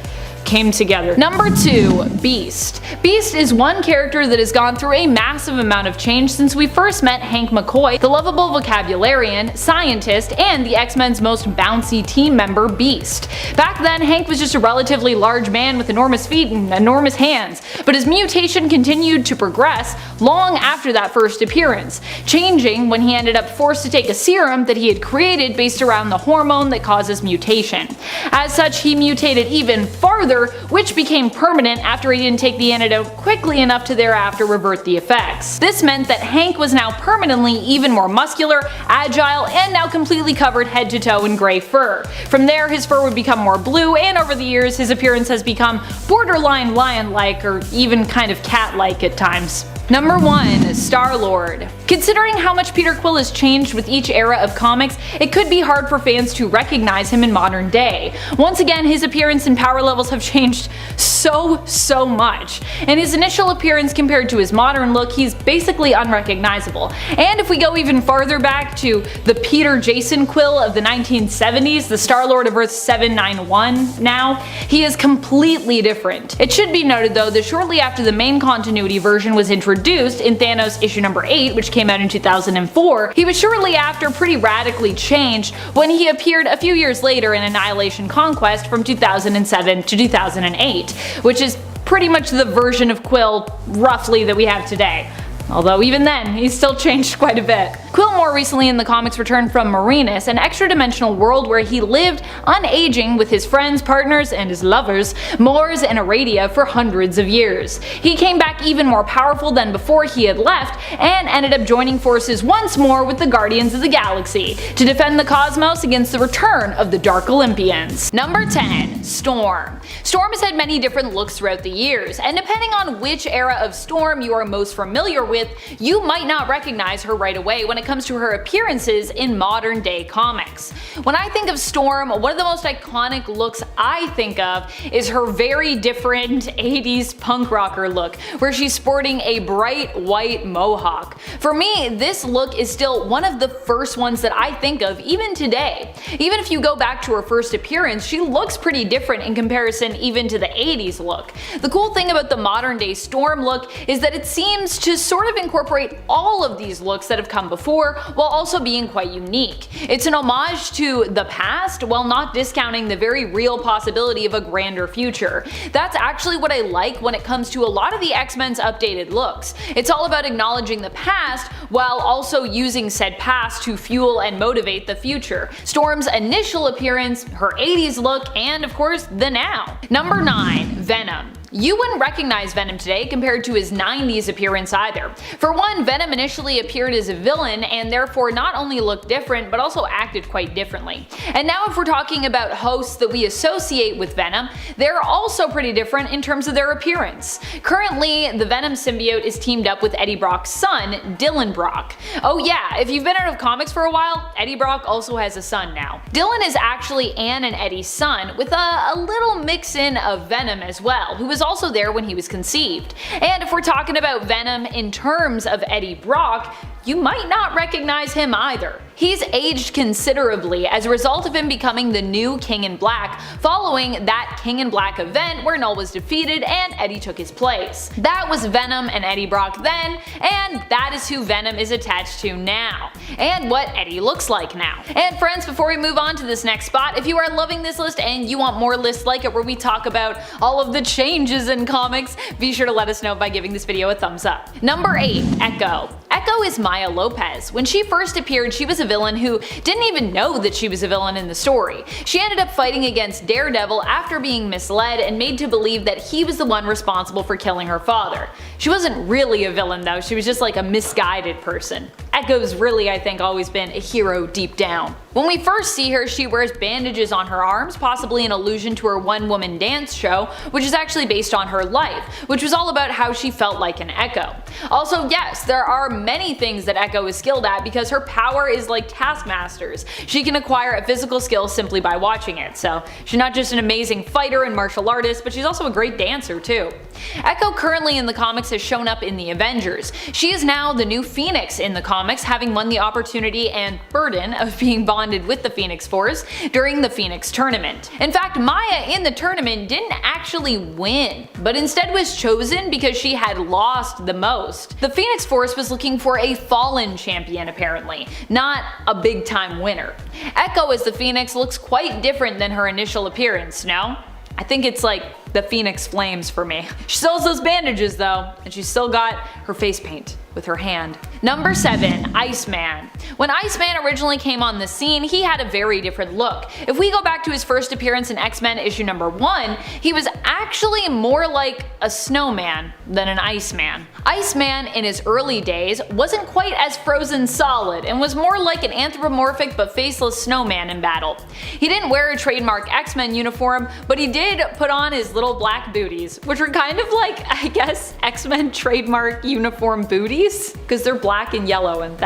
came together. Number 2. Beast. Beast is one character that has gone through a massive amount of change since we first met Hank McCoy, the lovable vocabularian, scientist, and the X-Men's most bouncy team member, Beast. Back then, Hank was just a relatively large man with enormous feet and enormous hands, but his mutation continued to progress long after that first appearance, changing when he ended up forced to take a serum that he had created based around the hormone that causes mutation. As such, he mutated even farther, which became permanent after he didn't take the antidote quickly enough to thereafter revert the effects. This meant that Hank was now permanently even more muscular, agile, and now completely covered head to toe in gray fur. From there, his fur would become more blue, and over the years his appearance has become borderline lion-like or even kind of cat-like at times. Number 1. Star-Lord. Considering how much Peter Quill has changed with each era of comics, it could be hard for fans to recognize him in modern day. Once again, his appearance and power levels have changed so much. In his initial appearance compared to his modern look, he's basically unrecognizable. And if we go even farther back to the Peter Jason Quill of the 1970s, the Star-Lord of Earth 791 now, he is completely different. It should be noted though that shortly after the main continuity version was introduced in Thanos issue number 8, which came out in 2004, he was shortly after pretty radically changed when he appeared a few years later in Annihilation Conquest from 2007 to 2008, which is pretty much the version of Quill roughly that we have today. Although even then, he's still changed quite a bit. Quill more recently in the comics returned from Marinus, an extra-dimensional world where he lived unaging with his friends, partners, and his lovers, Mors and Aradia, for hundreds of years. He came back even more powerful than before he had left, and ended up joining forces once more with the Guardians of the Galaxy to defend the cosmos against the return of the Dark Olympians. Number 10. Storm. Storm has had many different looks throughout the years, and depending on which era of Storm you are most familiar with, you might not recognize her right away when it comes to her appearances in modern day comics. When I think of Storm, one of the most iconic looks I think of is her very different 80s punk rocker look, where she's sporting a bright white mohawk. For me, this look is still one of the first ones that I think of even today. Even if you go back to her first appearance, she looks pretty different in comparison even to the 80s look. The cool thing about the modern day Storm look is that it seems to sort of incorporate all of these looks that have come before while also being quite unique. It's an homage to the past while not discounting the very real possibility of a grander future. That's actually what I like when it comes to a lot of the X-Men's updated looks. It's all about acknowledging the past while also using said past to fuel and motivate the future. Storm's initial appearance, her 80s look, and of course the now. Number 9. Venom. You wouldn't recognize Venom today compared to his 90s appearance either. For one, Venom initially appeared as a villain and therefore not only looked different but also acted quite differently. And now if we're talking about hosts that we associate with Venom, they're also pretty different in terms of their appearance. Currently, the Venom symbiote is teamed up with Eddie Brock's son, Dylan Brock. Oh yeah, if you've been out of comics for a while, Eddie Brock also has a son now. Dylan is actually Ann and Eddie's son, with a little mix-in of Venom as well, who was also there when he was conceived. And if we're talking about Venom in terms of Eddie Brock, you might not recognize him either. He's aged considerably as a result of him becoming the new King in Black following that King in Black event where Null was defeated and Eddie took his place. That was Venom and Eddie Brock then, and that is who Venom is attached to now, and what Eddie looks like now. And friends, before we move on to this next spot, if you are loving this list and you want more lists like it where we talk about all of the changes in comics, be sure to let us know by giving this video a thumbs up. Number 8. Echo. Echo is Maya Lopez. When she first appeared, she was a villain who didn't even know that she was a villain in the story. She ended up fighting against Daredevil after being misled and made to believe that he was the one responsible for killing her father. She wasn't really a villain though, she was just like a misguided person. Echo's really, I think, always been a hero deep down. When we first see her, she wears bandages on her arms, possibly an allusion to her one-woman dance show, which is actually based on her life, which was all about how she felt like an Echo. Also, yes, there are many things that Echo is skilled at because her power is like Taskmaster's. She can acquire a physical skill simply by watching it, so she's not just an amazing fighter and martial artist, but she's also a great dancer too. Echo currently in the comics has shown up in the Avengers. She is now the new Phoenix in the comics, having won the opportunity and burden of being bonded with the Phoenix Force during the Phoenix tournament. In fact, Maya in the tournament didn't actually win, but instead was chosen because she had lost the most. The Phoenix Force was looking for a fallen champion apparently, not a big time winner. Echo as the Phoenix looks quite different than her initial appearance, no? I think it's like the Phoenix Flames for me. She still has those bandages though, and she's still got her face paint with her hand. Number 7. Iceman. When Iceman originally came on the scene, he had a very different look. If we go back to his first appearance in X-Men issue number 1, he was actually more like a snowman than an Iceman. Iceman in his early days wasn't quite as frozen solid and was more like an anthropomorphic but faceless snowman in battle. He didn't wear a trademark X-Men uniform, but he did put on his little black booties, which were kind of like, I guess, X-Men trademark uniform booties, because they're black and yellow, and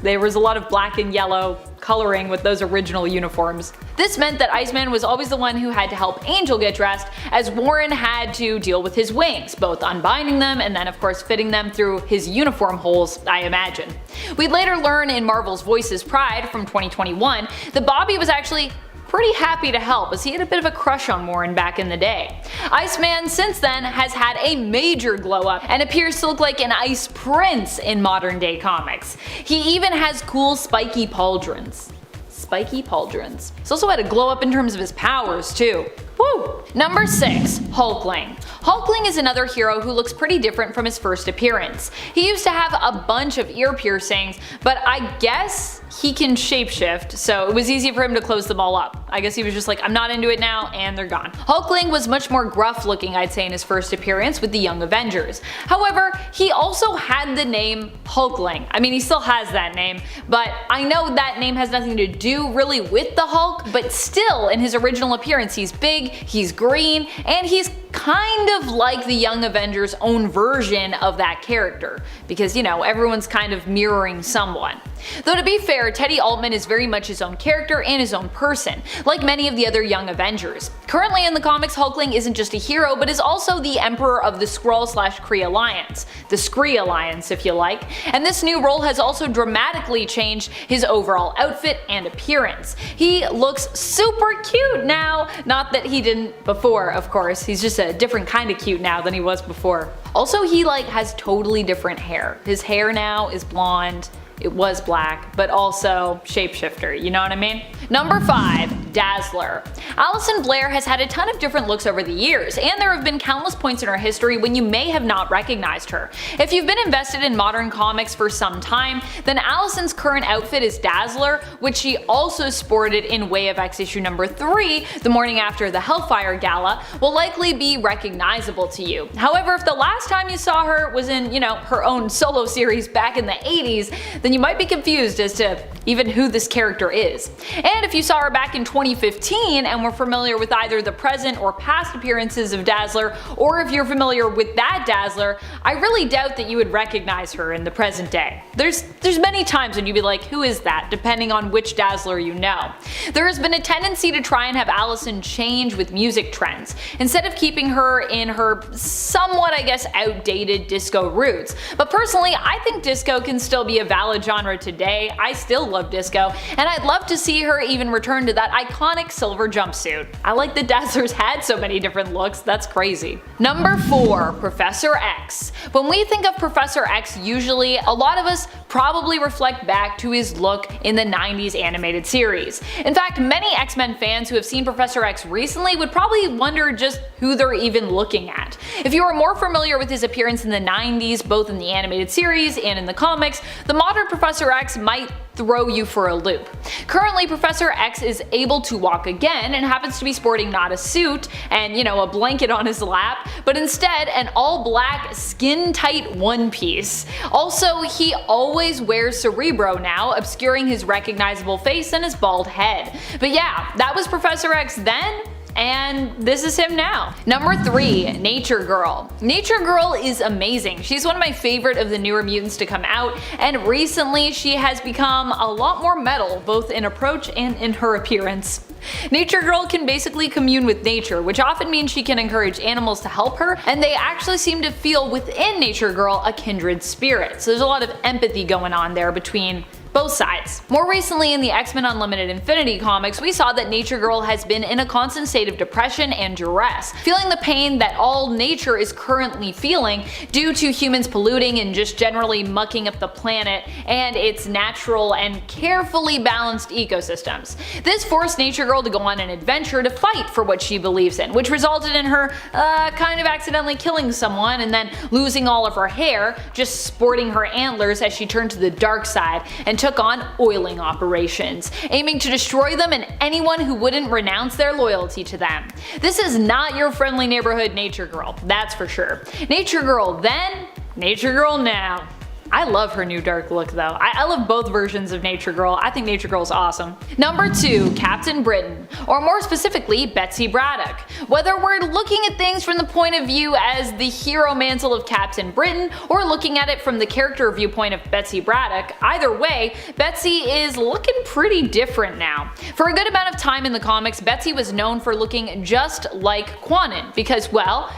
there was a lot of black and yellow coloring with those original uniforms. This meant that Iceman was always the one who had to help Angel get dressed, as Warren had to deal with his wings, both unbinding them and then of course fitting them through his uniform holes, I imagine. We'd later learn in Marvel's Voices Pride from 2021 that Bobby was actually pretty happy to help, as he had a bit of a crush on Warren back in the day. Iceman since then has had a major glow up and appears to look like an ice prince in modern day comics. He even has cool spiky pauldrons. Spiky pauldrons. He's also had a glow up in terms of his powers too. Woo! Number 6. Hulkling. Hulkling is another hero who looks pretty different from his first appearance. He used to have a bunch of ear piercings, but I guess he can shapeshift, so it was easy for him to close them all up. I guess he was just like, I'm not into it now, and they're gone. Hulkling was much more gruff looking, I'd say, in his first appearance with the Young Avengers. However, he also had the name Hulkling. I mean, he still has that name, but I know that name has nothing to do really with the Hulk, but still, in his original appearance, he's big, he's green, and he's kind of like the Young Avengers' own version of that character, because, you know, everyone's kind of mirroring someone. Though to be fair, Teddy Altman is very much his own character and his own person, like many of the other Young Avengers. Currently in the comics, Hulkling isn't just a hero, but is also the Emperor of the Skrull/Kree Alliance. The Skree Alliance, if you like. And this new role has also dramatically changed his overall outfit and appearance. He looks super cute now, not that he didn't before, of course. He's just a different kind of cute now than he was before. Also, he has totally different hair. His hair now is blonde. It was black, but also shapeshifter, you know what I mean? Number 5. Dazzler. Alison Blair has had a ton of different looks over the years, and there have been countless points in her history when you may have not recognized her. If you've been invested in modern comics for some time, then Alison's current outfit is Dazzler, which she also sported in Way of X issue number 3, the morning after the Hellfire Gala, will likely be recognizable to you. However, if the last time you saw her was in, her own solo series back in the 80s, then you might be confused as to even who this character is. And if you saw her back in 2015 and were familiar with either the present or past appearances of Dazzler, or if you're familiar with that Dazzler, I really doubt that you would recognize her in the present day. There's many times when you'd be like, who is that, depending on which Dazzler you know. There has been a tendency to try and have Allison change with music trends, instead of keeping her in her somewhat, I guess, outdated disco roots. But personally, I think disco can still be a valid genre today. I still love disco, and I'd love to see her even return to that iconic silver jumpsuit. I like that Dazzler's had so many different looks, that's crazy. Number 4. Professor X. When we think of Professor X, usually a lot of us probably reflect back to his look in the 90s animated series. In fact, many X-Men fans who have seen Professor X recently would probably wonder just who they're even looking at. If you are more familiar with his appearance in the 90s, both in the animated series and in the comics, the modern Professor X might throw you for a loop. Currently, Professor X is able to walk again and happens to be sporting not a suit and, a blanket on his lap, but instead an all-black, skin-tight one piece. Also, he always wears Cerebro now, obscuring his recognizable face and his bald head. But yeah, that was Professor X then, and this is him now. Number 3. Nature Girl. Nature Girl is amazing. She's one of my favorite of the newer mutants to come out, and recently she has become a lot more metal, both in approach and in her appearance. Nature Girl can basically commune with nature, which often means she can encourage animals to help her, and they actually seem to feel within Nature Girl a kindred spirit. So there's a lot of empathy going on there between both sides. More recently in the X-Men Unlimited Infinity comics, we saw that Nature Girl has been in a constant state of depression and duress, feeling the pain that all nature is currently feeling due to humans polluting and just generally mucking up the planet and its natural and carefully balanced ecosystems. This forced Nature Girl to go on an adventure to fight for what she believes in, which resulted in her kind of accidentally killing someone and then losing all of her hair, just sporting her antlers as she turned to the dark side and took on oiling operations, aiming to destroy them and anyone who wouldn't renounce their loyalty to them. This is not your friendly neighborhood Nature Girl, that's for sure. Nature Girl then, Nature Girl now. I love her new dark look though. I love both versions of Nature Girl. I think Nature Girl's awesome. Number 2. Captain Britain, or more specifically, Betsy Braddock. Whether we're looking at things from the point of view as the hero mantle of Captain Britain, or looking at it from the character viewpoint of Betsy Braddock, either way, Betsy is looking pretty different now. For a good amount of time in the comics, Betsy was known for looking just like Quanon, because, well,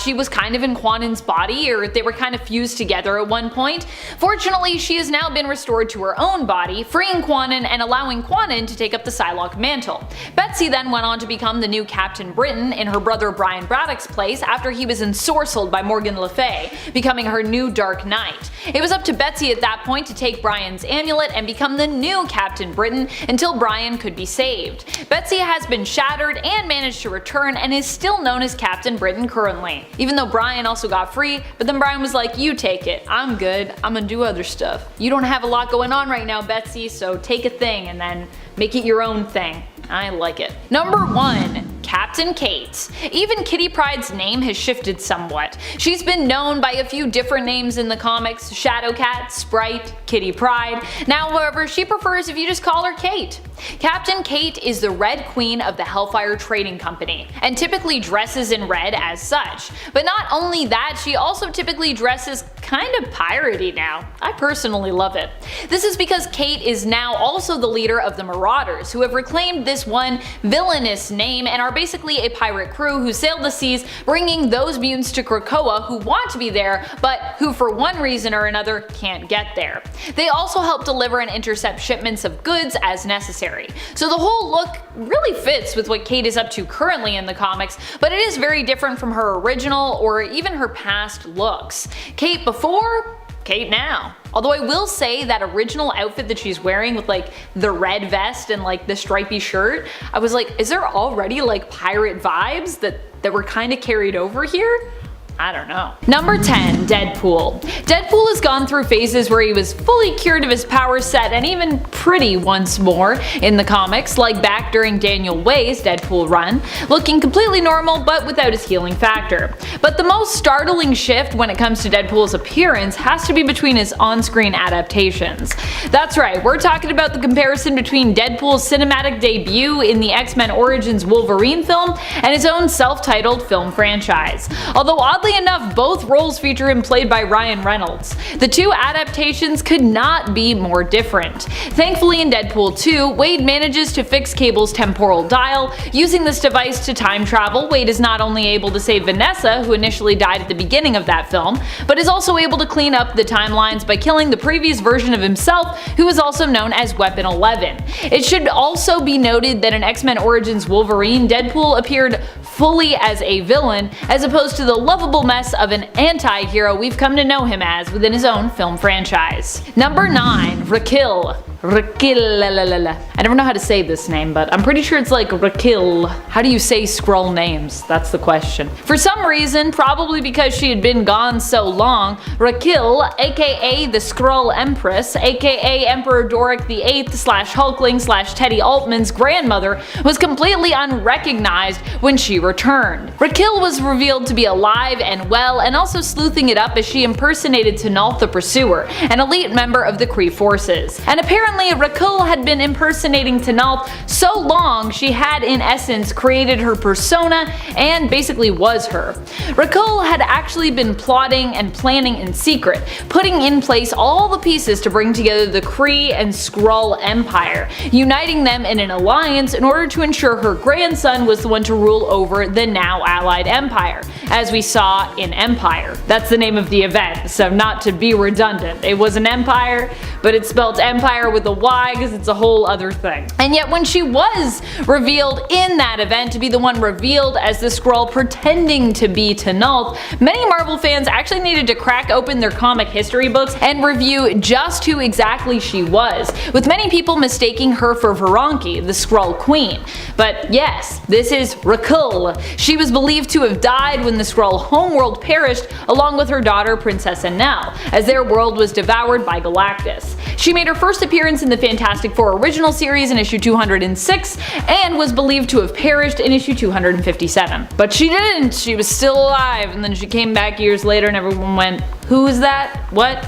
She was kind of in Kwanon's body, or they were kind of fused together at one point. Fortunately, she has now been restored to her own body, freeing Kwannon and allowing Kwannon to take up the Psylocke mantle. Betsy then went on to become the new Captain Britain in her brother Brian Braddock's place after he was ensorcelled by Morgan Le Fay, becoming her new Dark Knight. It was up to Betsy at that point to take Brian's amulet and become the new Captain Britain until Brian could be saved. Betsy has been shattered and managed to return and is still known as Captain Britain currently, even though Brian also got free, but then Brian was like, you take it, I'm good, I'm gonna do other stuff. You don't have a lot going on right now, Betsy, so take a thing and then make it your own thing. I like it. Number 1. Captain Kate. Even Kitty Pryde's name has shifted somewhat. She's been known by a few different names in the comics: Shadowcat, Sprite, Kitty Pryde. Now, however, she prefers if you just call her Kate. Captain Kate is the Red Queen of the Hellfire Trading Company, and typically dresses in red as such. But not only that, she also typically dresses kind of piratey now. I personally love it. This is because Kate is now also the leader of the Marauders, who have reclaimed this one villainous name and are basically a pirate crew who sail the seas, bringing those mutants to Krakoa who want to be there, but who for one reason or another can't get there. They also help deliver and intercept shipments of goods as necessary. So the whole look really fits with what Kate is up to currently in the comics, but it is very different from her original or even her past looks. Kate before, Kate now. Although I will say that original outfit that she's wearing with like the red vest and like the stripy shirt, I was like, is there already like pirate vibes that were kind of carried over here? I don't know. Number 10. Deadpool. Deadpool has gone through phases where he was fully cured of his power set and even pretty once more in the comics, like back during Daniel Way's Deadpool run, looking completely normal but without his healing factor. But the most startling shift when it comes to Deadpool's appearance has to be between his on-screen adaptations. That's right, we're talking about the comparison between Deadpool's cinematic debut in the X-Men Origins Wolverine film and his own self-titled film franchise. Although oddly enough, both roles feature him played by Ryan Reynolds. The two adaptations could not be more different. Thankfully in Deadpool 2, Wade manages to fix Cable's temporal dial. Using this device to time travel, Wade is not only able to save Vanessa, who initially died at the beginning of that film, but is also able to clean up the timelines by killing the previous version of himself, who is also known as Weapon 11. It should also be noted that in X-Men Origins Wolverine, Deadpool appeared fully as a villain, as opposed to the lovable mess of an anti-hero we've come to know him as within his own film franchise. Number 9. Raquel. I never know how to say this name, but I'm pretty sure it's like Raquel. How do you say Skrull names? That's the question. For some reason, probably because she had been gone so long, Raquel, aka the Skrull Empress, aka Emperor Doric VIII / Hulkling / Teddy Altman's grandmother, was completely unrecognized when she returned. Raquel was revealed to be alive and well, and also sleuthing it up as she impersonated Tynalth the Pursuer, an elite member of the Kree forces. And apparently Raquel had been impersonating Tynalth so long she had in essence created her persona and basically was her. Raquel had actually been plotting and planning in secret, putting in place all the pieces to bring together the Kree and Skrull Empire, uniting them in an alliance in order to ensure her grandson was the one to rule over the now allied empire, as we saw in Empire. That's the name of the event, so not to be redundant. It was an empire, but it's spelled empire with a Y because it's a whole other thing. And yet when she was revealed in that event to be the one revealed as the Skrull pretending to be Tynalth, many Marvel fans actually needed to crack open their comic history books and review just who exactly she was, with many people mistaking her for Veronki, the Skrull Queen. But yes, this is Raquel. She was believed to have died when the Skrull homeworld perished along with her daughter Princess Enel, as their world was devoured by Galactus. She made her first appearance in the Fantastic Four original series in issue 206 and was believed to have perished in issue 257. But she didn't, she was still alive, and then she came back years later and everyone went, who is that? What?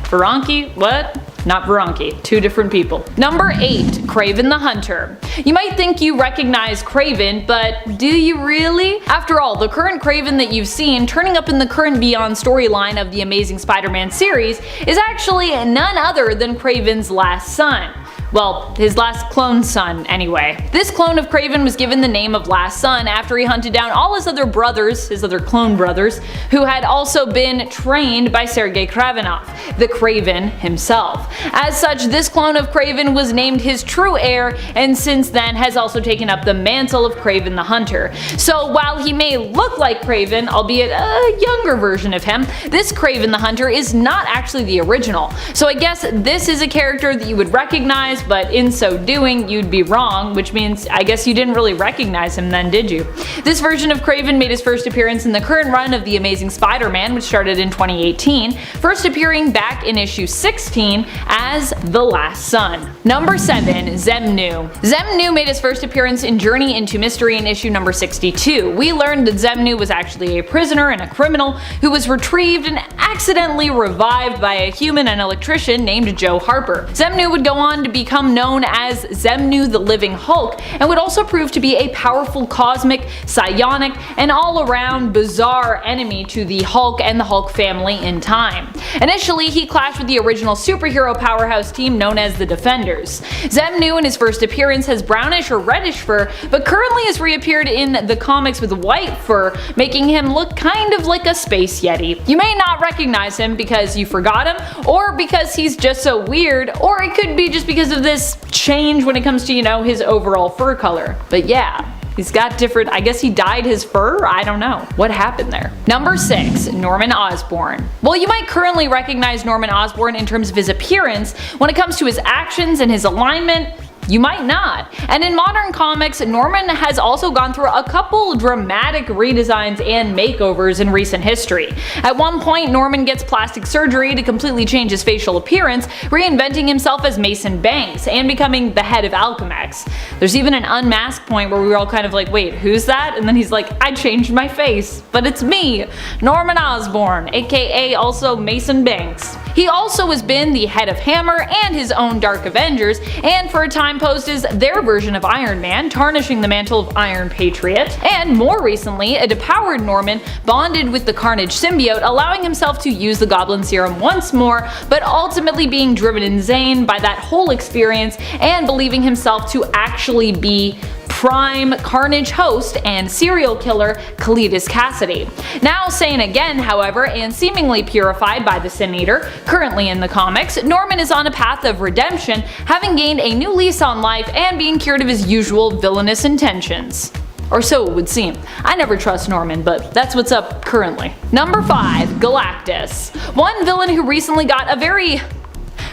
Veronki? What? Not Veronki, two different people. Number 8. Kraven the Hunter. You might think you recognize Kraven, but do you really? After all, the current Kraven that you've seen turning up in the current Beyond storyline of the Amazing Spider-Man series is actually none other than Kraven's last son. Well, his last clone son, anyway. This clone of Kraven was given the name of Last Son after he hunted down all his other brothers, his other clone brothers, who had also been trained by Sergei Kravenov, the Kraven himself. As such, this clone of Kraven was named his true heir, and since then has also taken up the mantle of Kraven the Hunter. So while he may look like Kraven, albeit a younger version of him, this Kraven the Hunter is not actually the original. So I guess this is a character that you would recognize, but in so doing you'd be wrong, which means I guess you didn't really recognize him then, did you? This version of Kraven made his first appearance in the current run of The Amazing Spider-Man, which started in 2018, first appearing back in issue 16 as the Last Son. Number 7. Xemnu. Xemnu made his first appearance in Journey into Mystery in issue number 62. We learned that Xemnu was actually a prisoner and a criminal who was retrieved and accidentally revived by a human and electrician named Joe Harper. Xemnu would go on to become known as Xemnu the Living Hulk, and would also prove to be a powerful cosmic, psionic, and all-around bizarre enemy to the Hulk and the Hulk family in time. Initially, he clashed with the original superhero powerhouse team known as the Defenders. Xemnu in his first appearance has brownish or reddish fur, but currently has reappeared in the comics with white fur, making him look kind of like a space yeti. You may not recognize him because you forgot him, or because he's just so weird, or it could be just because of this change when it comes to, you know, his overall fur color. But yeah, he's got different, I guess he dyed his fur? I don't know. What happened there? Number 6. Norman Osborn. Well, you might currently recognize Norman Osborn in terms of his appearance. When it comes to his actions and his alignment, you might not. And in modern comics, Norman has also gone through a couple dramatic redesigns and makeovers in recent history. At one point, Norman gets plastic surgery to completely change his facial appearance, reinventing himself as Mason Banks and becoming the head of Alchemax. There's even an unmasked point where we were all kind of like, wait, who's that? And then he's like, I changed my face, but it's me, Norman Osborn, aka also Mason Banks. He also has been the head of Hammer and his own Dark Avengers, and for a time posed as their version of Iron Man, tarnishing the mantle of Iron Patriot, and more recently, a depowered Norman bonded with the Carnage symbiote, allowing himself to use the Goblin Serum once more, but ultimately being driven insane by that whole experience and believing himself to actually be prime Carnage host and serial killer Cletus Cassidy. Now sane again, however, and seemingly purified by the Sin Eater, currently in the comics, Norman is on a path of redemption, having gained a new lease on life and being cured of his usual villainous intentions. Or so it would seem. I never trust Norman, but that's what's up currently. Number 5. Galactus. One villain who recently got a very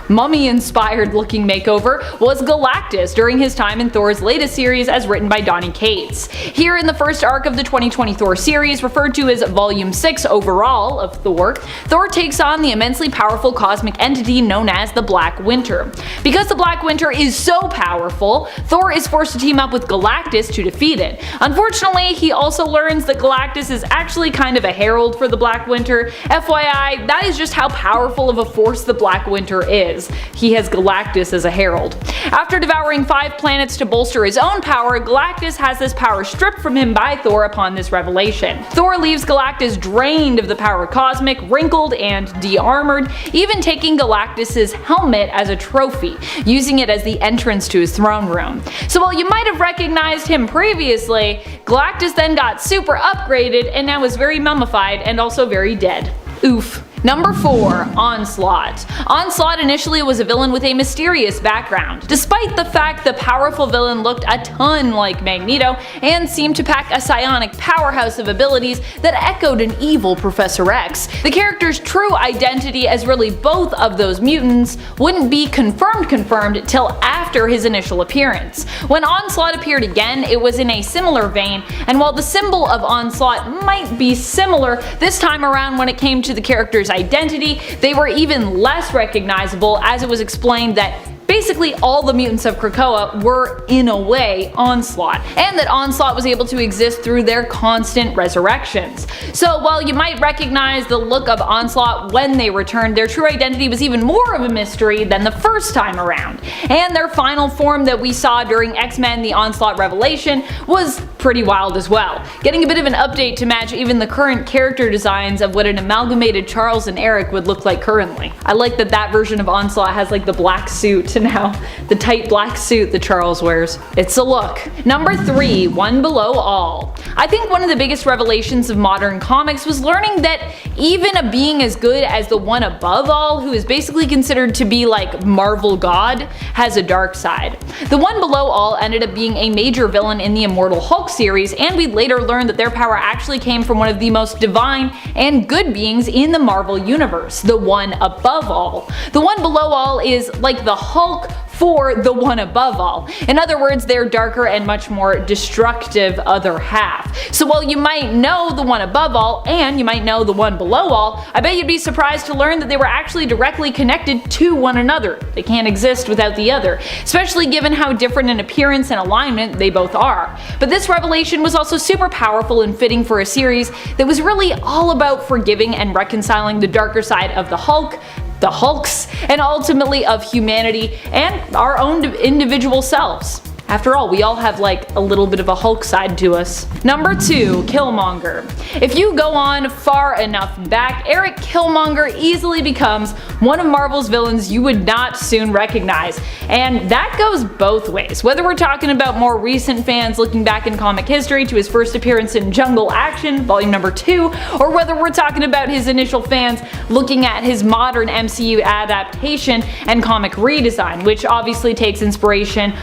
mummy-inspired looking makeover was Galactus during his time in Thor's latest series as written by Donny Cates. Here in the first arc of the 2020 Thor series, referred to as Volume 6 overall of Thor, Thor takes on the immensely powerful cosmic entity known as the Black Winter. Because the Black Winter is so powerful, Thor is forced to team up with Galactus to defeat it. Unfortunately, he also learns that Galactus is actually kind of a herald for the Black Winter. FYI, that is just how powerful of a force the Black Winter is. He has Galactus as a herald. After devouring 5 planets to bolster his own power, Galactus has this power stripped from him by Thor upon this revelation. Thor leaves Galactus drained of the power cosmic, wrinkled, and de-armored, even taking Galactus's helmet as a trophy, using it as the entrance to his throne room. So while you might have recognized him previously, Galactus then got super upgraded and now is very mummified and also very dead. Oof. Number 4. Onslaught. Onslaught initially was a villain with a mysterious background. Despite the fact the powerful villain looked a ton like Magneto and seemed to pack a psionic powerhouse of abilities that echoed an evil Professor X, the character's true identity as really both of those mutants wouldn't be confirmed till after his initial appearance. When Onslaught appeared again, it was in a similar vein, and while the symbol of Onslaught might be similar, this time around when it came to the character's identity, they were even less recognizable, as it was explained that basically all the mutants of Krakoa were, in a way, Onslaught, and that Onslaught was able to exist through their constant resurrections. So while you might recognize the look of Onslaught when they returned, their true identity was even more of a mystery than the first time around, and their final form that we saw during X-Men The Onslaught Revelation was pretty wild as well, getting a bit of an update to match even the current character designs of what an amalgamated Charles and Eric would look like currently. I like that that version of Onslaught has like the black suit now, the tight black suit that Charles wears. It's a look. Number 3, One Below All. I think one of the biggest revelations of modern comics was learning that even a being as good as the One Above All, who is basically considered to be like Marvel God, has a dark side. The One Below All ended up being a major villain in the Immortal Hulk series, and we later learned that their power actually came from one of the most divine and good beings in the Marvel universe, the One Above All. The One Below All is like the Hulk for the One Above All. In other words, their darker and much more destructive other half. So while you might know the One Above All and you might know the One Below All, I bet you'd be surprised to learn that they were actually directly connected to one another. They can't exist without the other, especially given how different in appearance and alignment they both are. But this revelation was also super powerful and fitting for a series that was really all about forgiving and reconciling the darker side of the Hulk, the Hulks, and ultimately of humanity and our own individual selves. After all, we all have like a little bit of a Hulk side to us. Number 2, Killmonger. If you go on far enough back, Eric Killmonger easily becomes one of Marvel's villains you would not soon recognize. And that goes both ways. Whether we're talking about more recent fans looking back in comic history to his first appearance in Jungle Action, volume number 2, or whether we're talking about his initial fans looking at his modern MCU adaptation and comic redesign, which obviously takes inspiration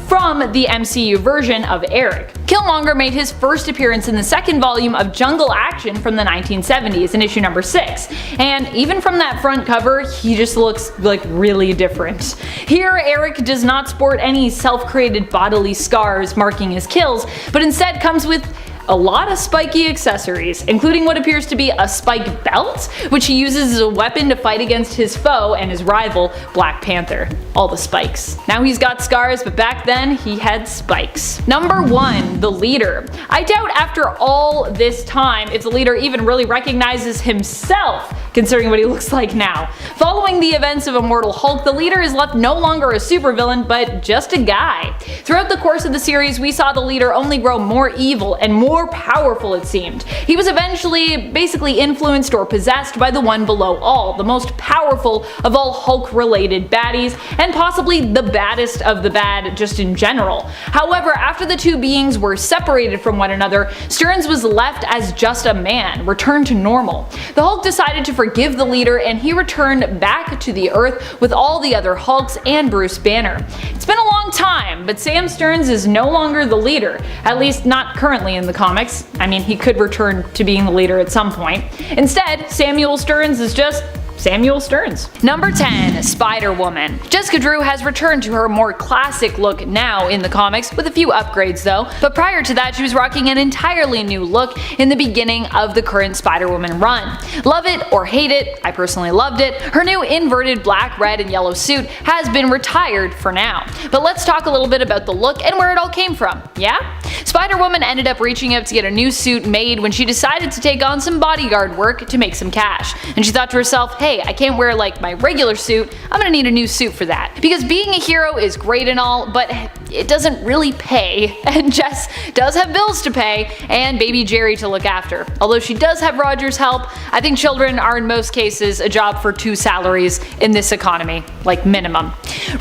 from the MCU version of Eric. Killmonger made his first appearance in the second volume of Jungle Action from the 1970s in issue number 6, and even from that front cover, he just looks like really different. Here, Eric does not sport any self-created bodily scars marking his kills, but instead comes with a lot of spiky accessories, including what appears to be a spike belt, which he uses as a weapon to fight against his foe and his rival, Black Panther. All the spikes. Now he's got scars, but back then he had spikes. Number 1, the leader. I doubt after all this time if the leader even really recognizes himself, considering what he looks like now. Following the events of Immortal Hulk, the leader is left no longer a supervillain, but just a guy. Throughout the course of the series, we saw the leader only grow more evil and more powerful, it seemed. He was eventually basically influenced or possessed by the One Below All, the most powerful of all Hulk-related baddies, and possibly the baddest of the bad just in general. However, after the two beings were separated from one another, Stearns was left as just a man, returned to normal. The Hulk decided to forgive the leader, and he returned back to the Earth with all the other Hulks and Bruce Banner. It's been a long time, but Sam Stearns is no longer the leader, at least not currently in the comics. I mean, he could return to being the leader at some point. Instead, Samuel Stearns is just Samuel Stearns. Number 10, Spider-Woman. Jessica Drew has returned to her more classic look now in the comics, with a few upgrades though, but prior to that she was rocking an entirely new look in the beginning of the current Spider-Woman run. Love it or hate it, I personally loved it, her new inverted black, red, and yellow suit has been retired for now. But let's talk a little bit about the look and where it all came from, yeah? Spider-Woman ended up reaching out to get a new suit made when she decided to take on some bodyguard work to make some cash, and she thought to herself, hey, I can't wear like my regular suit, I'm gonna need a new suit for that. Because being a hero is great and all, but it doesn't really pay, and Jess does have bills to pay and baby Jerry to look after. Although she does have Roger's help, I think children are in most cases a job for 2 salaries in this economy, like minimum.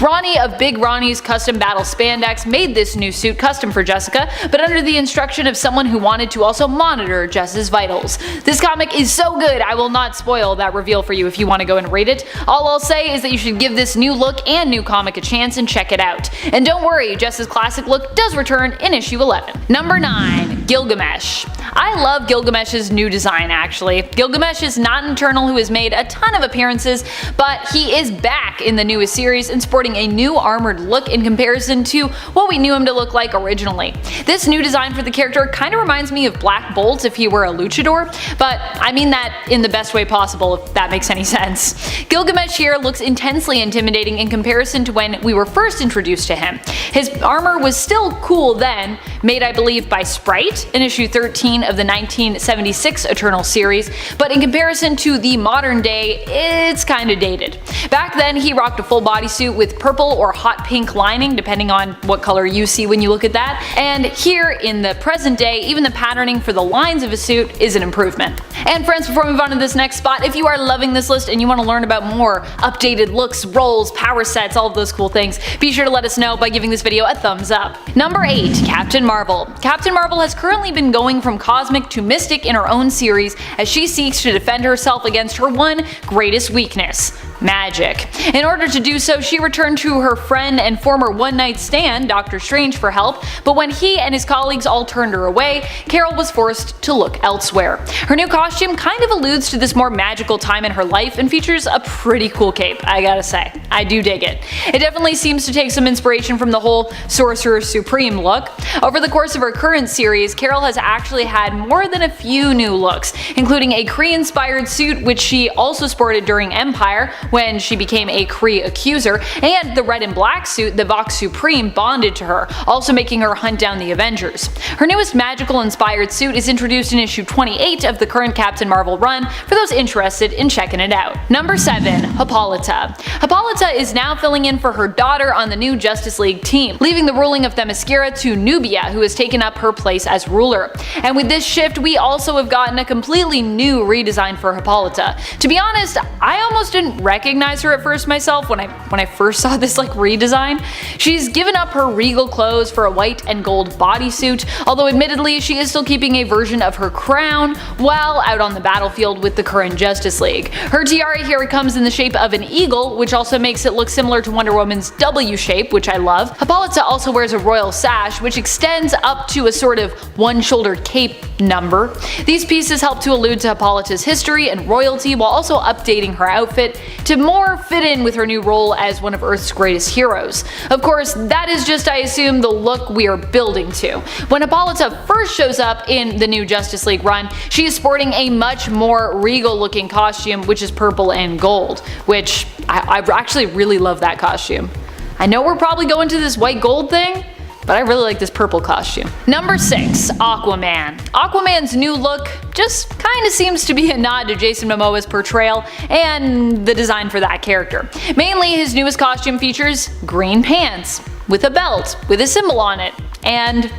Ronnie of Big Ronnie's Custom Battle Spandex made this new suit custom for Jessica, but under the instruction of someone who wanted to also monitor Jess's vitals. This comic is so good, I will not spoil that reveal for you if you want to go and read it. All I'll say is that you should give this new look and new comic a chance and check it out. And don't worry, Jess's classic look does return in issue 11. Number 9, Gilgamesh. I love Gilgamesh's new design actually. Gilgamesh is not an Eternal who has made a ton of appearances, but he is back in the newest series and sporting a new armored look in comparison to what we knew him to look like originally. This new design for the character kind of reminds me of Black Bolt if he were a luchador, but I mean that in the best way possible if that makes any sense. Gilgamesh here looks intensely intimidating in comparison to when we were first introduced to him. His His armor was still cool then, made I believe by Sprite in issue 13 of the 1976 Eternal series, but in comparison to the modern day, it's kinda dated. Back then he rocked a full bodysuit with purple or hot pink lining, depending on what color you see when you look at that, and here in the present day, even the patterning for the lines of his suit is an improvement. And friends, before we move on to this next spot, if you are loving this list and you want to learn about more updated looks, roles, power sets, all of those cool things, be sure to let us know by giving this video a thumbs up. Number 8. Captain Marvel. Captain Marvel has currently been going from cosmic to mystic in her own series as she seeks to defend herself against her one greatest weakness: magic. In order to do so, she returned to her friend and former one-night stand, Doctor Strange, for help, but when he and his colleagues all turned her away, Carol was forced to look elsewhere. Her new costume kind of alludes to this more magical time in her life and features a pretty cool cape, I gotta say. I do dig it. It definitely seems to take some inspiration from the whole Sorcerer Supreme look. Over the course of her current series, Carol has actually had more than a few new looks, including a Kree-inspired suit which she also sported during Empire when she became a Kree accuser, and the red and black suit the Vox Supreme bonded to her, also making her hunt down the Avengers. Her newest magical-inspired suit is introduced in issue 28 of the current Captain Marvel run for those interested in checking it out. Number 7. Hippolyta. Hippolyta is now filling in for her daughter on the new Justice League team, leaving the ruling of Themyscira to Nubia, who has taken up her place as ruler. And with this shift, we also have gotten a completely new redesign for Hippolyta. To be honest, I almost didn't recognize her at first myself when I first saw this redesign. She's given up her regal clothes for a white and gold bodysuit, although admittedly she is still keeping a version of her crown while out on the battlefield with the current Justice League. Her tiara here comes in the shape of an eagle, which also makes it look similar to Wonder Woman's W shape, which I love. Hippolyta also wears a royal sash, which extends up to a sort of one-shouldered cape number. These pieces help to allude to Hippolyta's history and royalty while also updating her outfit to more fit in with her new role as one of Earth's greatest heroes. Of course, that is just, I assume, the look we are building to. When Hippolyta first shows up in the new Justice League run, she is sporting a much more regal looking costume, which is purple and gold, which I actually really love that costume. I know we're probably going to this white gold thing, but I really like this purple costume. Number 6. Aquaman. Aquaman's new look just kinda seems to be a nod to Jason Momoa's portrayal and the design for that character. Mainly, his newest costume features green pants, with a belt, with a symbol on it, and,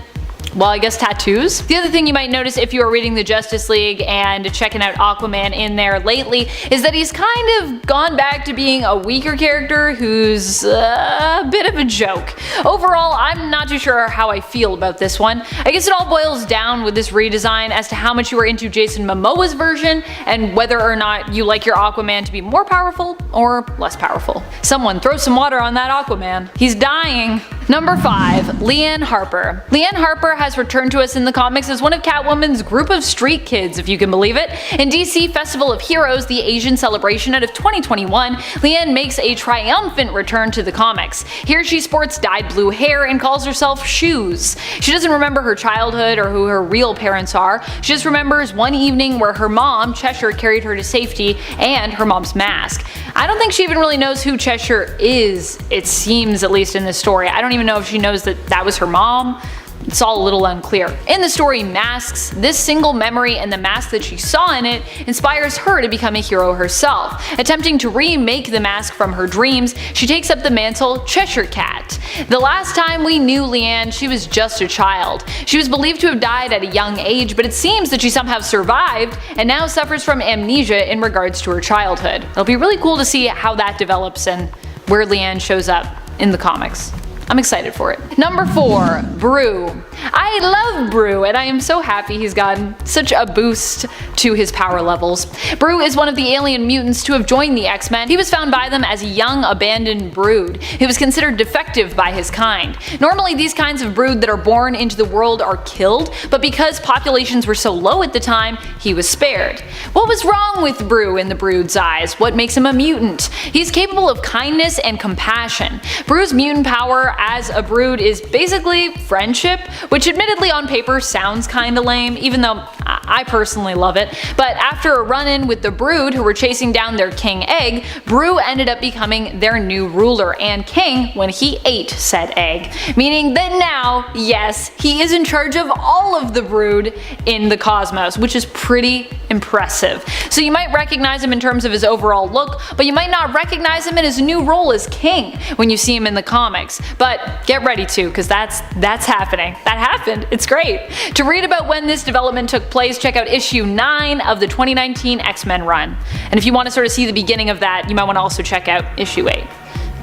well, I guess tattoos? The other thing you might notice if you are reading the Justice League and checking out Aquaman in there lately is that he's kind of gone back to being a weaker character who's a bit of a joke. Overall, I'm not too sure how I feel about this one. I guess it all boils down with this redesign as to how much you are into Jason Momoa's version and whether or not you like your Aquaman to be more powerful or less powerful. Someone throw some water on that Aquaman. He's dying. Number 5. Leanne Harper. Leanne Harper has returned to us in the comics as one of Catwoman's group of street kids, if you can believe it. In DC Festival of Heroes, the Asian celebration out of 2021, Leanne makes a triumphant return to the comics. Here she sports dyed blue hair and calls herself Shoes. She doesn't remember her childhood or who her real parents are. She just remembers one evening where her mom, Cheshire, carried her to safety and her mom's mask. I don't think she even really knows who Cheshire is, it seems, at least in this story. I don't even know if she knows that that was her mom. It's all a little unclear. In the story Masks, this single memory and the mask that she saw in it inspires her to become a hero herself. Attempting to remake the mask from her dreams, she takes up the mantle Cheshire Cat. The last time we knew Leanne, she was just a child. She was believed to have died at a young age, but it seems that she somehow survived and now suffers from amnesia in regards to her childhood. It'll be really cool to see how that develops and where Leanne shows up in the comics. I'm excited for it. Number 4. Brew. I love Brew, and I am so happy he's gotten such a boost to his power levels. Brew is one of the alien mutants to have joined the X-Men. He was found by them as a young, abandoned brood. He was considered defective by his kind. Normally, these kinds of brood that are born into the world are killed, but because populations were so low at the time, he was spared. What was wrong with Brew in the brood's eyes? What makes him a mutant? He's capable of kindness and compassion. Brew's mutant power as a brood is basically friendship, which admittedly on paper sounds kinda lame, even though I personally love it. But after a run-in with the Brood, who were chasing down their king egg, Brew ended up becoming their new ruler and king when he ate said egg. Meaning that now, yes, he is in charge of all of the Brood in the cosmos, which is pretty impressive. So you might recognize him in terms of his overall look, but you might not recognize him in his new role as king when you see him in the comics. But get ready to, because that's happening. That happened. It's great. To read about when this development took place, check out issue 9 of the 2019 X-Men run. And if you want to sort of see the beginning of that, you might want to also check out issue 8.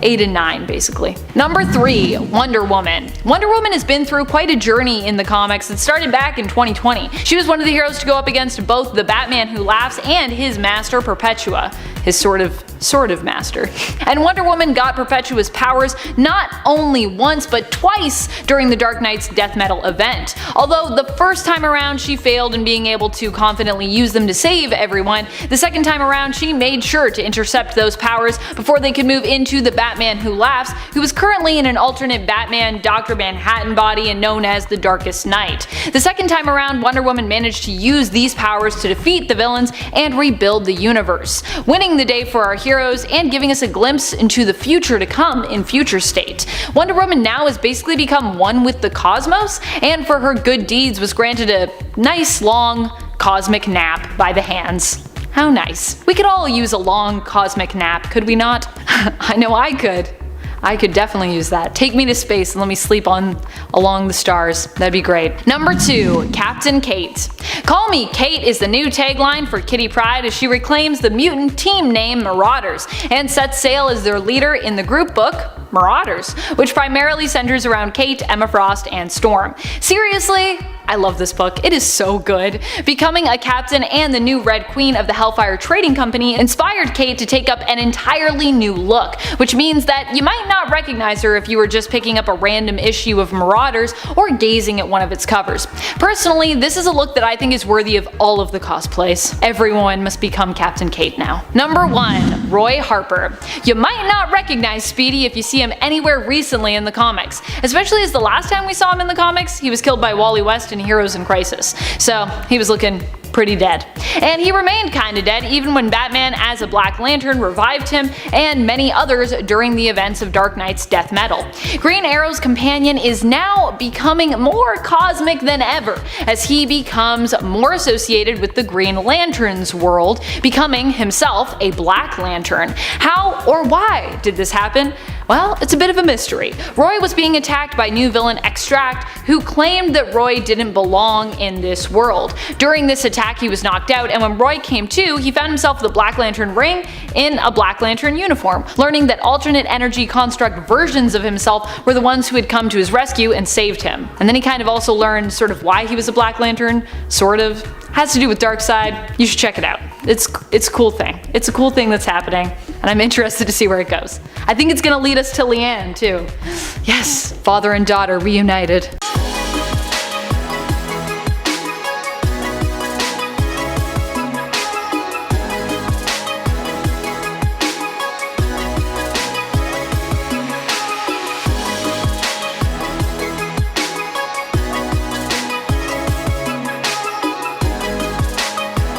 8 and 9 basically. Number 3, Wonder Woman. Wonder Woman has been through quite a journey in the comics that started back in 2020. She was one of the heroes to go up against both the Batman Who Laughs and his master Perpetua, his sort of master. And Wonder Woman got Perpetua's powers not only once but twice during the Dark Knight's death metal event. Although the first time around she failed in being able to confidently use them to save everyone, the second time around she made sure to intercept those powers before they could move into the Batman Who Laughs, who is currently in an alternate Batman Dr. Manhattan body and known as the Darkest Knight. The second time around, Wonder Woman managed to use these powers to defeat the villains and rebuild the universe, winning the day for our heroes and giving us a glimpse into the future to come in Future State. Wonder Woman now has basically become one with the cosmos, and for her good deeds was granted a nice long cosmic nap by the hands. How nice. We could all use a long cosmic nap, could we not? I know I could. I could definitely use that. Take me to space and let me sleep along the stars. That'd be great. Number 2, Captain Kate. Call Me Kate is the new tagline for Kitty Pryde as she reclaims the mutant team name Marauders and sets sail as their leader in the group book Marauders, which primarily centers around Kate, Emma Frost, and Storm. Seriously? I love this book. It is so good. Becoming a captain and the new Red Queen of the Hellfire Trading Company inspired Kate to take up an entirely new look, which means that you might not recognize her if you were just picking up a random issue of Marauders or gazing at one of its covers. Personally, this is a look that I think is worthy of all of the cosplays. Everyone must become Captain Kate now. Number 1, Roy Harper. You might not recognize Speedy if you see him anywhere recently in the comics, especially as the last time we saw him in the comics, he was killed by Wally West in Heroes in Crisis, so he was looking pretty dead. And he remained kinda dead even when Batman as a Black Lantern revived him and many others during the events of Dark Knight's death metal. Green Arrow's companion is now becoming more cosmic than ever as he becomes more associated with the Green Lantern's world, becoming himself a Black Lantern. How or why did this happen? Well, it's a bit of a mystery. Roy was being attacked by new villain Extract, who claimed that Roy didn't belong in this world. During this attack he was knocked out, and when Roy came to, he found himself with a Black Lantern ring in a Black Lantern uniform, learning that alternate energy construct versions of himself were the ones who had come to his rescue and saved him. And then he kind of also learned sort of why he was a Black Lantern, sort of. Has to do with Darkseid. You should check it out. It's a cool thing. It's a cool thing that's happening, and I'm interested to see where it goes. I think it's gonna lead us to Leanne too. Yes, father and daughter reunited.